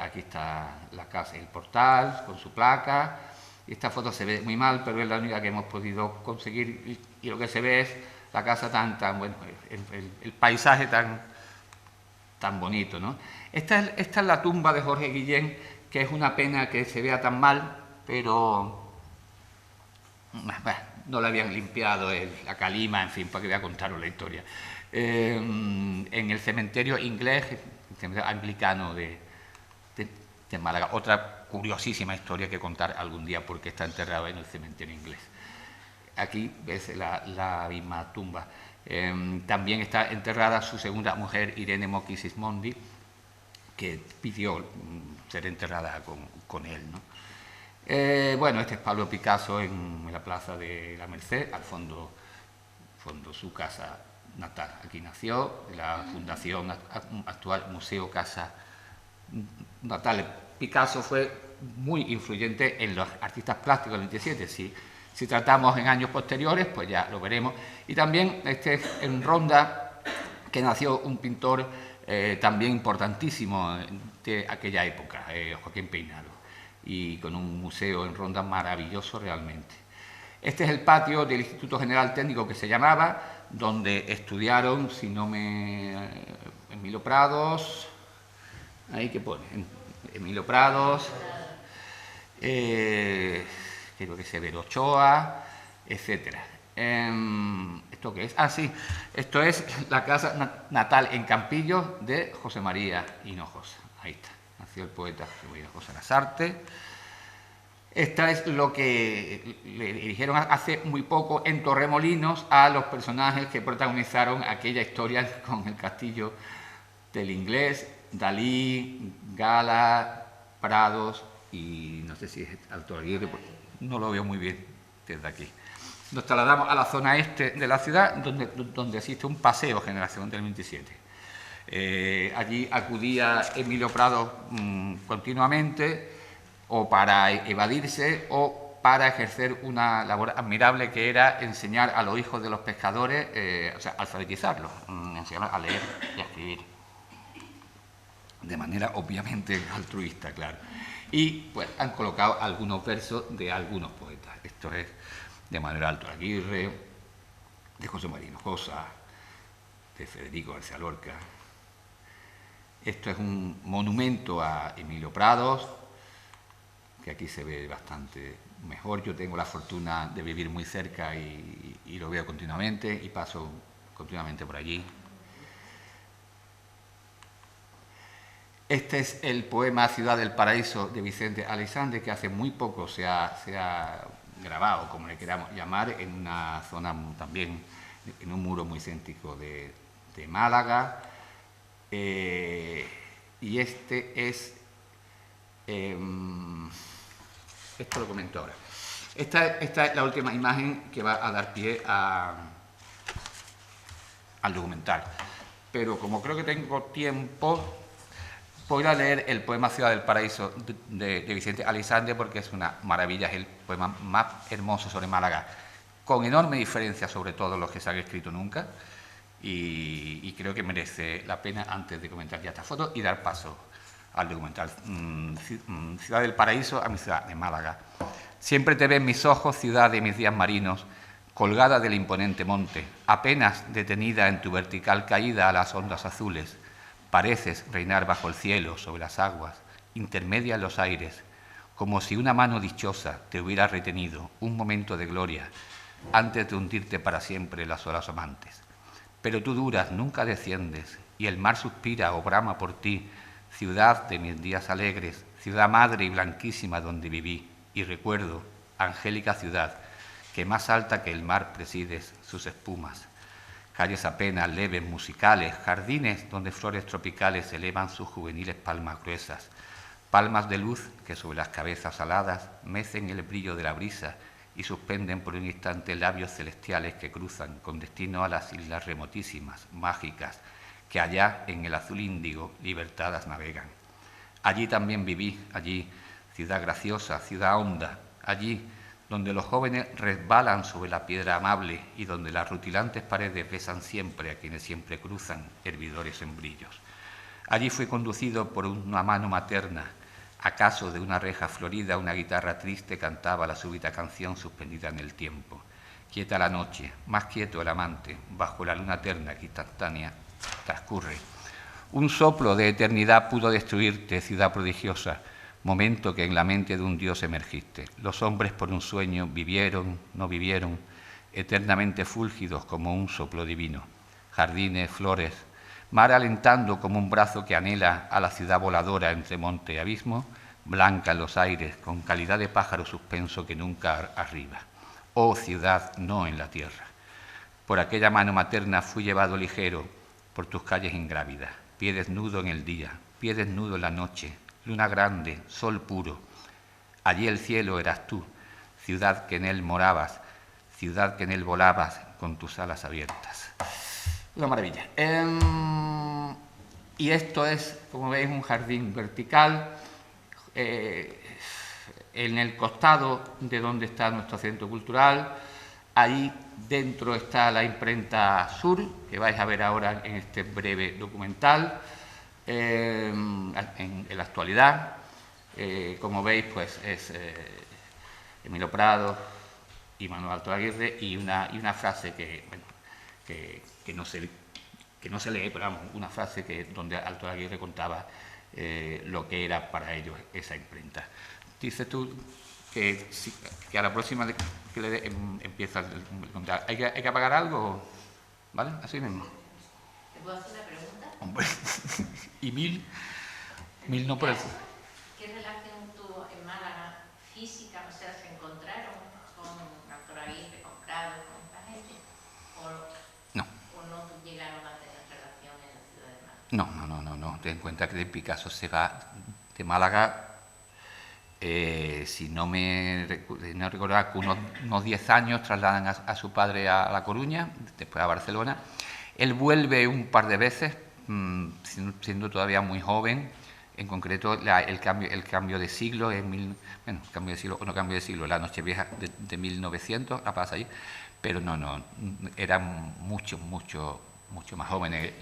[SPEAKER 1] Aquí está la casa y el portal con su placa. Esta foto se ve muy mal, pero es la única que hemos podido conseguir, y lo que se ve es la casa tan bueno, el paisaje tan bonito, ¿no? Esta es la tumba de Jorge Guillén, que es una pena que se vea tan mal, pero bueno, no la habían limpiado la calima, en fin, para que voy a contaros la historia. En el cementerio inglés, el cementerio anglicano de Málaga. Otra curiosísima historia que contar algún día, porque está enterrado en el cementerio inglés. Aquí ves la misma tumba. También está enterrada su segunda mujer, Irene Mocchi Sismondi, que pidió ser enterrada con él, ¿no? Bueno, este es Pablo Picasso en la Plaza de la Merced, al fondo su casa natal. Aquí nació, la fundación actual Museo Casa Natale. Picasso fue muy influyente en los artistas plásticos del 27. Si tratamos en años posteriores, pues ya lo veremos. Y también en Ronda, que nació un pintor también importantísimo de aquella época, Joaquín Peinado, y con un museo en Ronda maravilloso realmente. Este es el patio del Instituto General Técnico, que se llamaba, donde estudiaron, Emilio Prados, ahí que pone, Emilio Prados, creo que Severo Ochoa, etcétera. ¿Esto qué es? Ah, sí, esto es la casa natal en Campillos de José María Hinojosa. Ahí está, nació el poeta José María Hinojosa Lasarte. Esta es lo que le dijeron hace muy poco en Torremolinos a los personajes que protagonizaron aquella historia con el castillo del Inglés: Dalí, Gala, Prados y no sé si es Alto Aguirre, no lo veo muy bien desde aquí. Nos trasladamos a la zona este de la ciudad, donde existe un paseo Generación del 27. Allí acudía Emilio Prados continuamente, o para evadirse o para ejercer una labor admirable, que era enseñar a los hijos de los pescadores, o sea, alfabetizarlos, enseñarlos a leer y a escribir, de manera obviamente altruista, claro. Y pues han colocado algunos versos de algunos poetas. Esto es de Manuel Alto Aguirre, de José María Hinojosa, de Federico García Lorca. Esto es un monumento a Emilio Prados, que aquí se ve bastante mejor. Yo tengo la fortuna de vivir muy cerca y lo veo continuamente y paso continuamente por allí. Este es el poema Ciudad del Paraíso de Vicente Aleixandre, que hace muy poco se ha grabado, como le queramos llamar, en una zona también, en un muro muy céntrico de Málaga. Y este es... esto lo comento ahora. Esta es la última imagen que va a dar pie al documental. Pero como creo que tengo tiempo, voy a leer el poema Ciudad del Paraíso de Vicente Aleixandre, porque es una maravilla, es el poema más hermoso sobre Málaga, con enorme diferencia sobre todos los que se han escrito nunca, y creo que merece la pena, antes de comentar ya esta foto, y dar paso al documental. Ciudad del Paraíso a mi ciudad de Málaga. Siempre te ven mis ojos, ciudad de mis días marinos, colgada del imponente monte, apenas detenida en tu vertical caída a las ondas azules. Pareces reinar bajo el cielo, sobre las aguas, intermedia en los aires, como si una mano dichosa te hubiera retenido un momento de gloria antes de hundirte para siempre en las olas amantes. Pero tú duras, nunca desciendes, y el mar suspira o brama por ti, ciudad de mis días alegres, ciudad madre y blanquísima donde viví, y recuerdo, angélica ciudad, que más alta que el mar presides sus espumas. Calles apenas leves, musicales, jardines donde flores tropicales elevan sus juveniles palmas gruesas, palmas de luz que sobre las cabezas aladas mecen el brillo de la brisa y suspenden por un instante labios celestiales que cruzan con destino a las islas remotísimas, mágicas, que allá en el azul índigo libertadas navegan. Allí también viví, allí, ciudad graciosa, ciudad honda, allí donde los jóvenes resbalan sobre la piedra amable y donde las rutilantes paredes besan siempre a quienes siempre cruzan, hervidores en brillos. Allí fui conducido por una mano materna, acaso de una reja florida una guitarra triste cantaba la súbita canción suspendida en el tiempo. Quieta la noche, más quieto el amante, bajo la luna eterna que instantánea transcurre. Un soplo de eternidad pudo destruirte, ciudad prodigiosa, momento que en la mente de un dios emergiste. Los hombres por un sueño vivieron, no vivieron, eternamente fúlgidos como un soplo divino. Jardines, flores, mar alentando como un brazo que anhela a la ciudad voladora entre monte y abismo, blanca en los aires, con calidad de pájaro suspenso que nunca arriba. Oh ciudad, no en la tierra. Por aquella mano materna fui llevado ligero por tus calles ingrávidas, pie desnudo en el día, pie desnudo en la noche, luna grande, sol puro. Allí el cielo eras tú, ciudad que en él morabas, ciudad que en él volabas con tus alas abiertas. Una maravilla. Y esto es, como veis, un jardín vertical. En el costado de donde está nuestro centro cultural, ahí dentro está la imprenta Sur, que vais a ver ahora en este breve documental, en la actualidad. Como veis, pues es Emilio Prado y Manuel Altolaguirre, y una frase que, bueno, que no se lee, pero vamos, una frase donde Altolaguirre contaba lo que era para ellos esa imprenta. Dices tú que a la próxima que le empieza el contar, ¿hay que apagar algo? ¿Vale? Así mismo.
[SPEAKER 2] ¿Te puedo hacer una pregunta?
[SPEAKER 1] Hombre, y mil no por el...
[SPEAKER 2] ¿Qué relación tuvo en Málaga física? O sea, ¿se encontraron con Altolaguirre, con Prado, con esta gente?
[SPEAKER 1] No.
[SPEAKER 2] ¿O no llegaron a tener relación en la ciudad de Málaga?
[SPEAKER 1] No. Ten en cuenta que Picasso se va de Málaga, si no recuerdo, que unos 10 años trasladan a su padre a La Coruña, después a Barcelona. Él vuelve un par de veces, siendo todavía muy joven. En concreto, el cambio de siglo, cambio de siglo, la Nochevieja de 1900, la pasa ahí, pero no, eran mucho más jóvenes.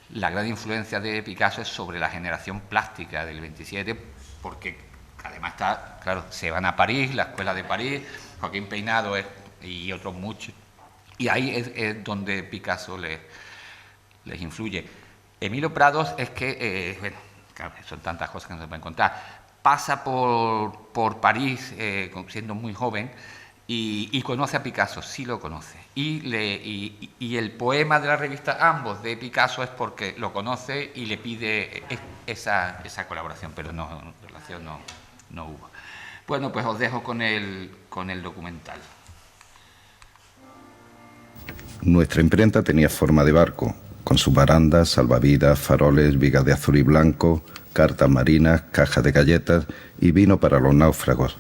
[SPEAKER 1] La gran influencia de Picasso es sobre la generación plástica del 27, porque además se van a París, la escuela de París, Joaquín Peinado y otros muchos, y ahí es donde Picasso les influye. Emilio Prados es que, claro, son tantas cosas que no se pueden contar, pasa por París siendo muy joven y conoce a Picasso, sí lo conoce. Y el poema de la revista Ambos de Picasso es porque lo conoce y le pide esa colaboración, pero relación no hubo. Bueno, pues os dejo con el documental.
[SPEAKER 3] Nuestra imprenta tenía forma de barco, con sus barandas, salvavidas, faroles, vigas de azul y blanco, cartas marinas, cajas de galletas y vino para los náufragos.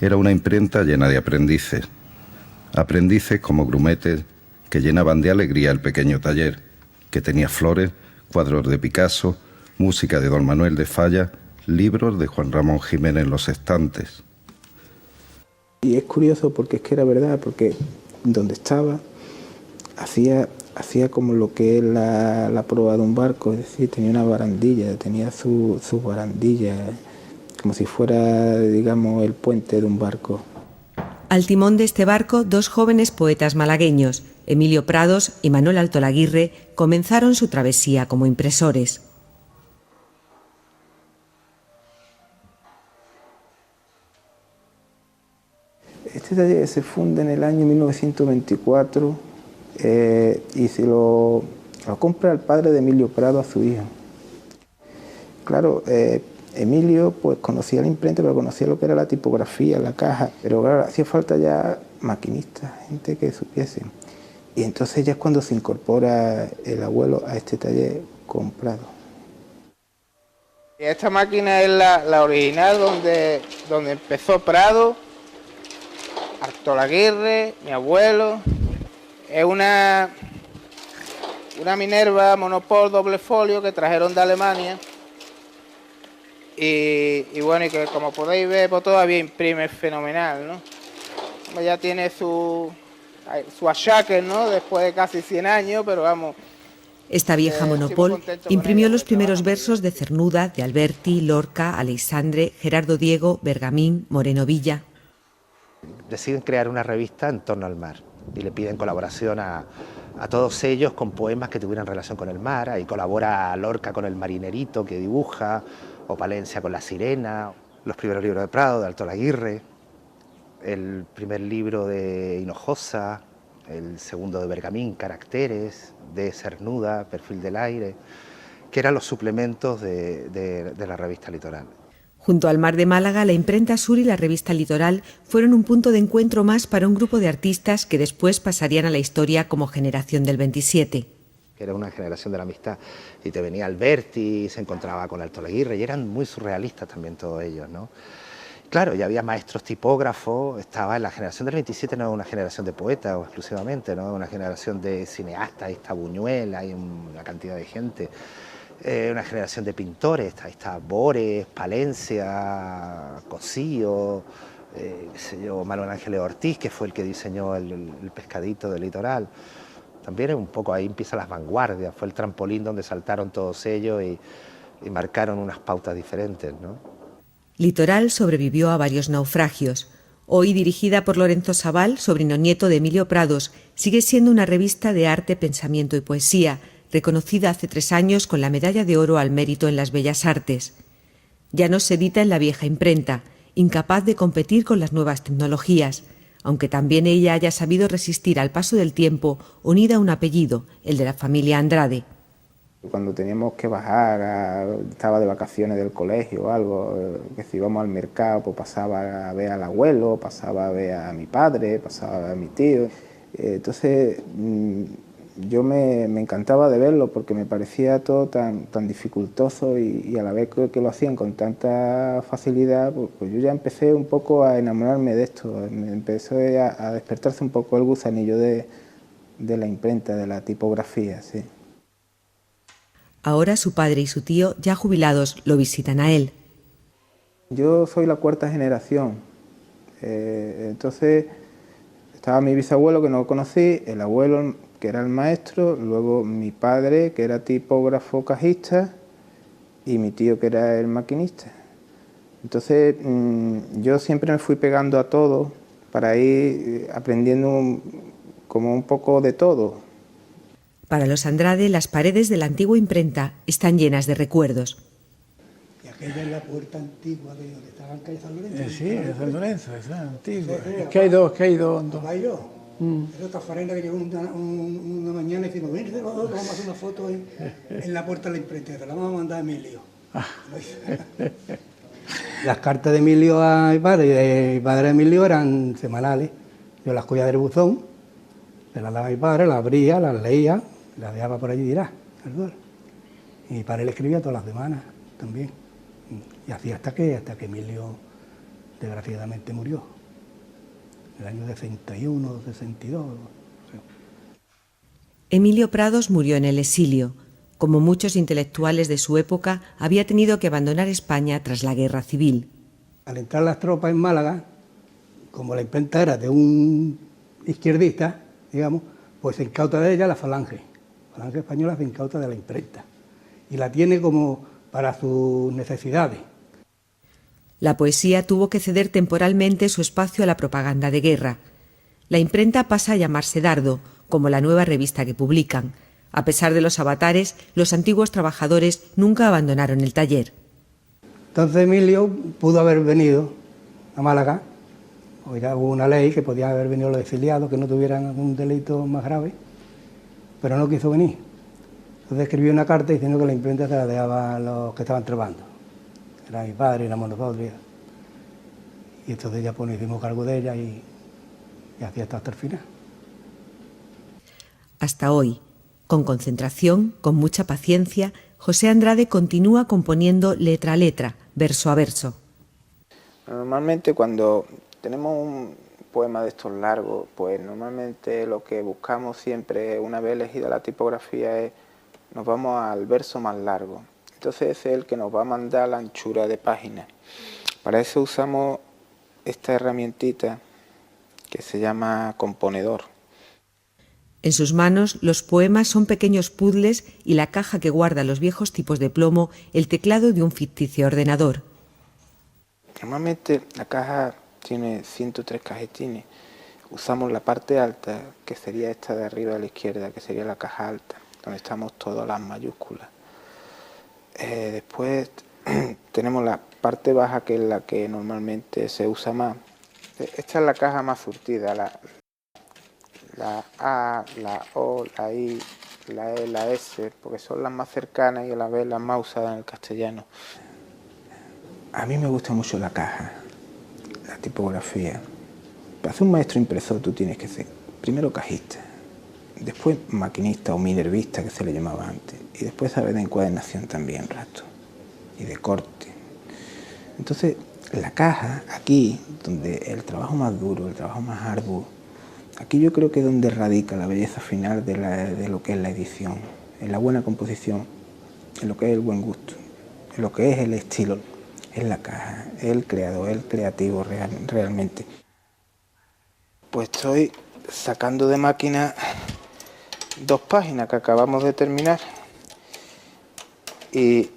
[SPEAKER 3] Era una imprenta llena de aprendices como grumetes que llenaban de alegría el pequeño taller, que tenía flores, cuadros de Picasso, música de don Manuel de Falla, libros de Juan Ramón Jiménez en los estantes.
[SPEAKER 4] Y es curioso porque es que era verdad, porque donde estaba hacía como lo que es la proa de un barco, es decir, tenía una barandilla, tenía sus barandillas, como si fuera, digamos, el puente de un barco.
[SPEAKER 5] Al timón de este barco, dos jóvenes poetas malagueños, Emilio Prados y Manuel Altolaguirre, comenzaron su travesía como impresores.
[SPEAKER 4] Este taller se funda en el año 1924 y se lo compra el padre de Emilio Prado a su hijo. Claro, Emilio pues conocía la imprenta, pero conocía lo que era la tipografía, la caja, pero claro, hacía falta ya maquinistas, gente que supiese. Y entonces ya es cuando se incorpora el abuelo a este taller con Prado. Esta máquina es la original donde empezó Prado, Altolaguirre, mi abuelo. Es una Minerva Monopol doble folio que trajeron de Alemania. Y bueno, y que como podéis ver, pues todavía imprime fenomenal, ¿no? Ya tiene su achaque, ¿no? Después de casi 100 años, pero vamos.
[SPEAKER 5] Esta vieja Monopol imprimió los primeros versos de Cernuda, de Alberti, Lorca, Aleixandre, Gerardo Diego, Bergamín, Moreno Villa.
[SPEAKER 6] Deciden crear una revista en torno al mar y le piden colaboración a todos ellos con poemas que tuvieran relación con el mar. Ahí colabora Lorca con el marinerito que dibuja, o Palencia con la sirena, los primeros libros de Prado, de Altolaguirre, el primer libro de Hinojosa, el segundo de Bergamín, Caracteres, de Cernuda, Perfil del aire, que eran los suplementos de la revista Litoral.
[SPEAKER 5] Junto al mar de Málaga, la imprenta Sur y la revista Litoral fueron un punto de encuentro más para un grupo de artistas que después pasarían a la historia como Generación del 27.
[SPEAKER 6] Era una generación de la amistad, y te venía Alberti, se encontraba con Altolaguirre, y eran muy surrealistas también todos ellos, ¿no? Claro, ya había maestros tipógrafos, estaba en la generación del 27, no es una generación de poetas exclusivamente, ¿no? Una generación de cineastas, ahí está Buñuel, hay una cantidad de gente. Una generación de pintores, ahí está Bores, Palencia, Cosío, Manuel Ángeles Ortiz, que fue el que diseñó el pescadito del litoral. También es un poco, ahí empiezan las vanguardias, fue el trampolín donde saltaron todos ellos y marcaron unas pautas diferentes, ¿no?
[SPEAKER 5] Litoral sobrevivió a varios naufragios. Hoy dirigida por Lorenzo Sabal, sobrino nieto de Emilio Prados, sigue siendo una revista de arte, pensamiento y poesía, reconocida hace 3 años con la Medalla de Oro al Mérito en las Bellas Artes. Ya no se edita en la vieja imprenta, incapaz de competir con las nuevas tecnologías, aunque también ella haya sabido resistir al paso del tiempo, unida a un apellido, el de la familia Andrade.
[SPEAKER 4] Cuando teníamos que bajar, estaba de vacaciones del colegio o algo, que si íbamos al mercado, pues pasaba a ver al abuelo, pasaba a ver a mi padre, pasaba a ver a mi tío. Entonces yo me encantaba de verlo porque me parecía todo tan dificultoso y a la vez que lo hacían con tanta facilidad, pues yo ya empecé un poco a enamorarme de esto, me empezó a despertarse un poco el gusanillo de la imprenta, de la tipografía, sí.
[SPEAKER 5] Ahora su padre y su tío, ya jubilados, lo visitan a él.
[SPEAKER 4] Yo soy la 4ª generación, entonces estaba mi bisabuelo, que no lo conocí, el abuelo, que era el maestro, luego mi padre, que era tipógrafo cajista, y mi tío, que era el maquinista. Entonces yo siempre me fui pegando a todo para ir aprendiendo como un poco de todo.
[SPEAKER 5] Para los Andrade, las paredes de la antigua imprenta están llenas de recuerdos.
[SPEAKER 7] Y aquella es la puerta antigua de donde estaba en calle San Lorenzo.
[SPEAKER 8] Sí, de San Lorenzo, esa es antigua. Es que hay dos.
[SPEAKER 7] Era otra farenda que llegó una mañana y dijimos, ven, vamos a hacer una foto en la puerta de la imprenta, te la vamos a mandar a Emilio. Las cartas de Emilio a mi padre y de mi padre a Emilio eran semanales. Yo las cogía del buzón, se las daba a mi padre, las abría, las leía, las dejaba por allí y dirá, y mi padre le escribía todas las semanas también. Y así hasta que Emilio desgraciadamente murió. En el año 61, 62.
[SPEAKER 5] Emilio Prados murió en el exilio. Como muchos intelectuales de su época, había tenido que abandonar España tras la Guerra Civil.
[SPEAKER 7] Al entrar las tropas en Málaga, como la imprenta era de un izquierdista, digamos, pues se incauta de ella la Falange Española se incauta de la imprenta y la tiene como para sus necesidades.
[SPEAKER 5] La poesía tuvo que ceder temporalmente su espacio a la propaganda de guerra. La imprenta pasa a llamarse Dardo, como la nueva revista que publican. A pesar de los avatares, los antiguos trabajadores nunca abandonaron el taller.
[SPEAKER 7] Entonces Emilio pudo haber venido a Málaga, o ya hubo una ley que podían haber venido los exiliados que no tuvieran algún delito más grave, pero no quiso venir. Entonces escribió una carta diciendo que la imprenta se la dejaba a los que estaban trabajando. Era mi padre, éramos nosotros. Y entonces ya pues nos hicimos cargo de ella y así hasta el final.
[SPEAKER 5] Hasta hoy, con concentración, con mucha paciencia, José Andrade continúa componiendo letra a letra, verso a verso.
[SPEAKER 9] Normalmente cuando tenemos un poema de estos largos, pues normalmente lo que buscamos siempre, una vez elegida la tipografía, es nos vamos al verso más largo. Entonces ese es el que nos va a mandar la anchura de página. Para eso usamos esta herramientita que se llama componedor.
[SPEAKER 5] En sus manos los poemas son pequeños puzzles y la caja que guarda los viejos tipos de plomo, el teclado de un ficticio ordenador.
[SPEAKER 9] Normalmente la caja tiene 103 cajetines. Usamos la parte alta, que sería esta de arriba a la izquierda, que sería la caja alta, donde estamos todas las mayúsculas. Después tenemos la parte baja, que es la que normalmente se usa más. Esta es la caja más surtida, la A, la O, la I, la E, la S, porque son las más cercanas y a la vez las más usadas en el castellano.
[SPEAKER 4] A mí me gusta mucho la caja, la tipografía. Para ser un maestro impresor tú tienes que ser primero cajista, después maquinista o minervista, que se le llamaba antes, y después saber de encuadernación también, rato, y de corte. Entonces, la caja, aquí, donde el trabajo más duro, el trabajo más arduo, aquí yo creo que es donde radica la belleza final de lo que es la edición, en la buena composición, en lo que es el buen gusto, en lo que es el estilo, es la caja, es el creador, es el creativo realmente. Pues estoy sacando de máquina 2 páginas que acabamos de terminar y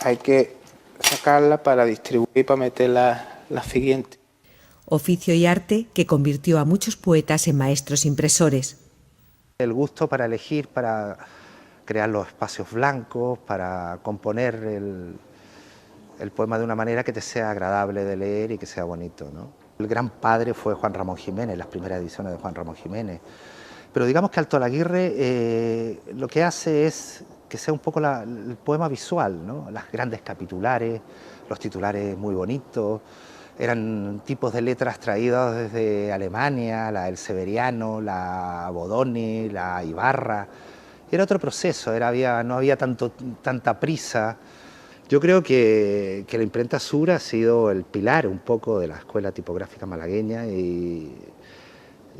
[SPEAKER 4] hay que sacarla para distribuir, para meter la siguiente.
[SPEAKER 5] Oficio y arte que convirtió a muchos poetas en maestros impresores.
[SPEAKER 6] El gusto para elegir, para crear los espacios blancos, para componer el poema de una manera que te sea agradable de leer y que sea bonito, ¿no? El gran padre fue Juan Ramón Jiménez, las primeras ediciones de Juan Ramón Jiménez. Pero digamos que Alto Laguirre lo que hace es que sea un poco el poema visual, ¿no? Las grandes capitulares, los titulares muy bonitos, eran tipos de letras traídos desde Alemania, la El Severiano, la Bodoni, la Ibarra. Era otro proceso, no había tanta prisa. Yo creo que la imprenta Sur ha sido el pilar un poco de la escuela tipográfica malagueña y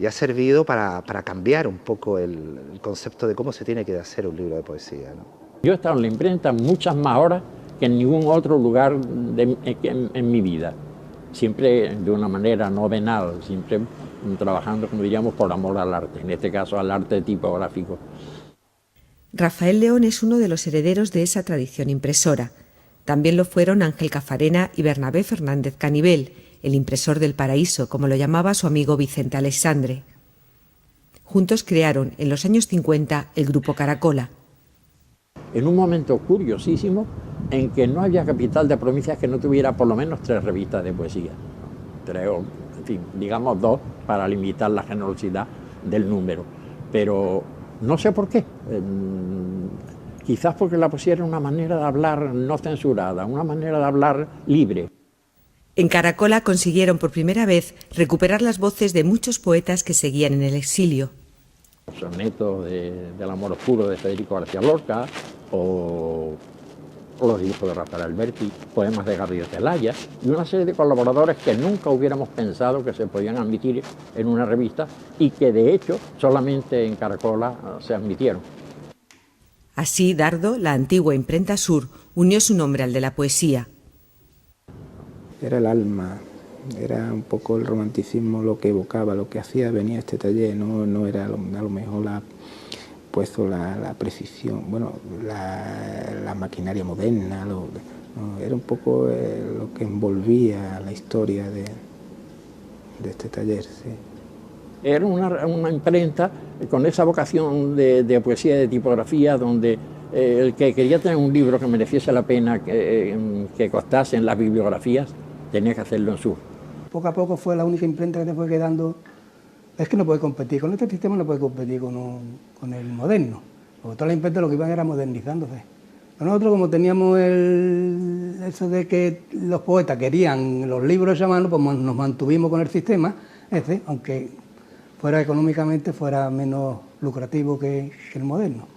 [SPEAKER 6] ha servido para cambiar un poco el concepto de cómo se tiene que hacer un libro de poesía, ¿no?
[SPEAKER 10] Yo he estado en la imprenta muchas más horas que en ningún otro lugar en mi vida. Siempre de una manera no venal, siempre trabajando, como diríamos, por amor al arte, en este caso al arte tipográfico.
[SPEAKER 5] Rafael León es uno de los herederos de esa tradición impresora. También lo fueron Ángel Cafarena y Bernabé Fernández Canivel, el impresor del paraíso, como lo llamaba su amigo Vicente Aleixandre. Juntos crearon, en los años 50, el Grupo Caracola.
[SPEAKER 10] En un momento curiosísimo en que no había capital de provincias que no tuviera por lo menos 3 revistas de poesía. 3 o, en fin, digamos 2 para limitar la generosidad del número. Pero no sé por qué. Quizás porque la poesía era una manera de hablar no censurada, una manera de hablar libre.
[SPEAKER 5] En Caracola consiguieron por primera vez recuperar las voces de muchos poetas que seguían en el exilio.
[SPEAKER 10] Los sonetos del amor oscuro de Federico García Lorca, o los dibujos de Rafael Alberti, poemas de Gabriel Celaya, y una serie de colaboradores que nunca hubiéramos pensado que se podían admitir en una revista y que de hecho solamente en Caracola se admitieron.
[SPEAKER 5] Así, Dardo, la antigua imprenta Sur, unió su nombre al de la poesía.
[SPEAKER 4] Era el alma, era un poco el romanticismo lo que evocaba, lo que hacía venir a este taller, no era a lo mejor la precisión, bueno, la maquinaria moderna, era un poco lo que envolvía la historia de este taller, sí.
[SPEAKER 10] Era una imprenta con esa vocación de poesía y de tipografía, donde el que quería tener un libro que mereciese la pena que costase en las bibliografías, tenía que hacerlo en Sur.
[SPEAKER 7] Poco a poco fue la única imprenta que te fue quedando. Es que no puede competir, con este sistema no puede competir con el moderno, porque todas las imprentas lo que iban era modernizándose. Nosotros, como teníamos eso de que los poetas querían los libros a mano, pues nos mantuvimos con el sistema aunque fuera económicamente fuera menos lucrativo que el moderno.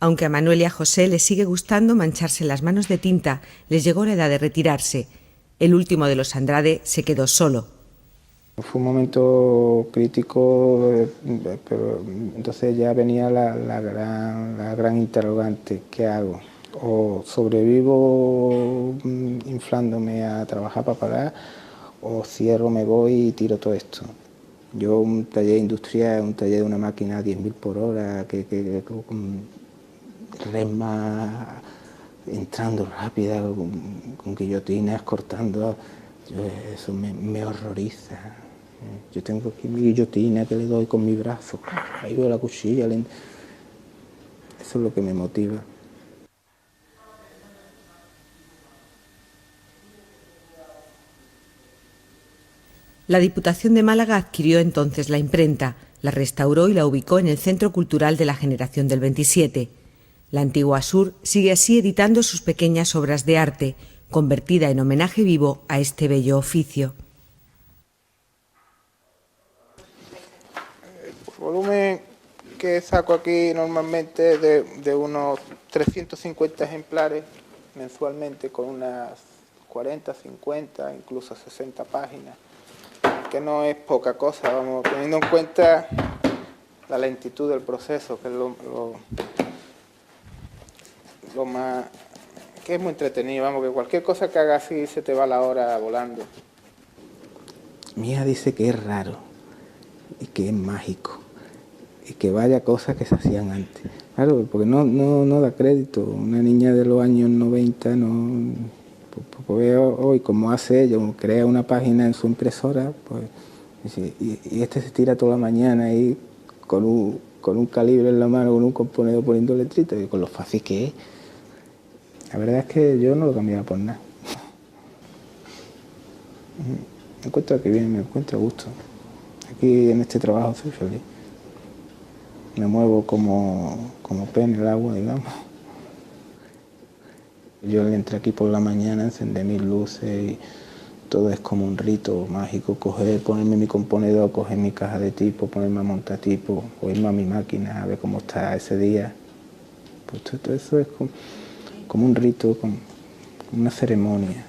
[SPEAKER 5] Aunque a Manuel y a José les sigue gustando mancharse las manos de tinta, les llegó la edad de retirarse. El último de los Andrade se quedó solo.
[SPEAKER 4] Fue un momento crítico, pero entonces ya venía la gran interrogante, ¿qué hago? O sobrevivo inflándome a trabajar para pagar, o cierro, me voy y tiro todo esto. Yo un taller industrial, un taller de una máquina a 10.000 por hora, con resma entrando rápida, con guillotinas cortando, eso me horroriza. Yo tengo aquí mi guillotina que le doy con mi brazo, ahí veo la cuchilla, eso es lo que me motiva.
[SPEAKER 5] La Diputación de Málaga adquirió entonces la imprenta, la restauró y la ubicó en el Centro Cultural de la Generación del 27. La antigua Sur sigue así editando sus pequeñas obras de arte, convertida en homenaje vivo a este bello oficio.
[SPEAKER 9] El volumen que saco aquí normalmente es de unos 350 ejemplares mensualmente, con unas 40, 50, incluso 60 páginas, que no es poca cosa, vamos, teniendo en cuenta la lentitud del proceso, que es lo más, que es muy entretenido, vamos, que cualquier cosa que hagas así se te va la hora volando.
[SPEAKER 4] Mi hija dice que es raro y que es mágico y que vaya cosas que se hacían antes. Claro, porque no da crédito. Una niña de los años 90 no... Pues veo hoy cómo hace ella, crea una página en su impresora, pues, y este se tira toda la mañana ahí con un calibre en la mano, con un componedor poniendo letritas, y con lo fácil que es. La verdad es que yo no lo cambiaba por nada. Me encuentro que bien, me encuentro a gusto. Aquí en este trabajo soy feliz. Me muevo como pez en el agua, digamos. Yo entré aquí por la mañana, encendí mis luces y todo es como un rito mágico. Ponerme mi componedor, coger mi caja de tipo, ponerme a montar tipo, o irme a mi máquina a ver cómo está ese día. Pues todo eso es como un rito, como una ceremonia.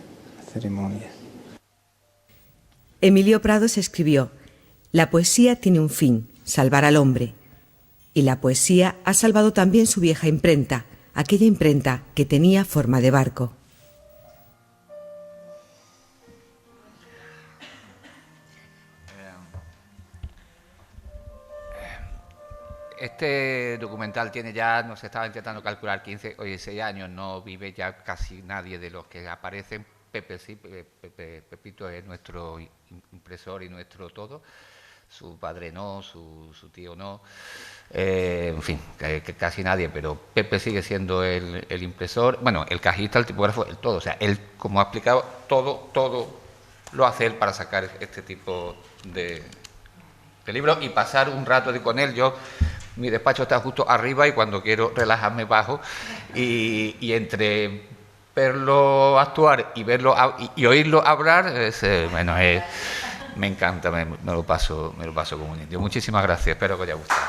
[SPEAKER 5] Emilio Prados escribió: «La poesía tiene un fin, salvar al hombre». Y la poesía ha salvado también su vieja imprenta, aquella imprenta que tenía forma de barco.
[SPEAKER 1] Este documental tiene ya, nos estaba intentando calcular 15 o 16 años, no vive ya casi nadie de los que aparecen. Pepe sí, Pepito es nuestro impresor y nuestro todo. Su padre no, su tío no, en fin, que casi nadie, pero Pepe sigue siendo el impresor, bueno, el cajista, el tipógrafo, el todo. O sea, él, como ha explicado, todo lo hace él para sacar este tipo de libros y pasar un rato con él. Mi despacho está justo arriba y cuando quiero relajarme bajo, y entre verlo actuar y verlo y oírlo hablar, me encanta, me lo paso como un indio. Muchísimas gracias, espero que os haya gustado.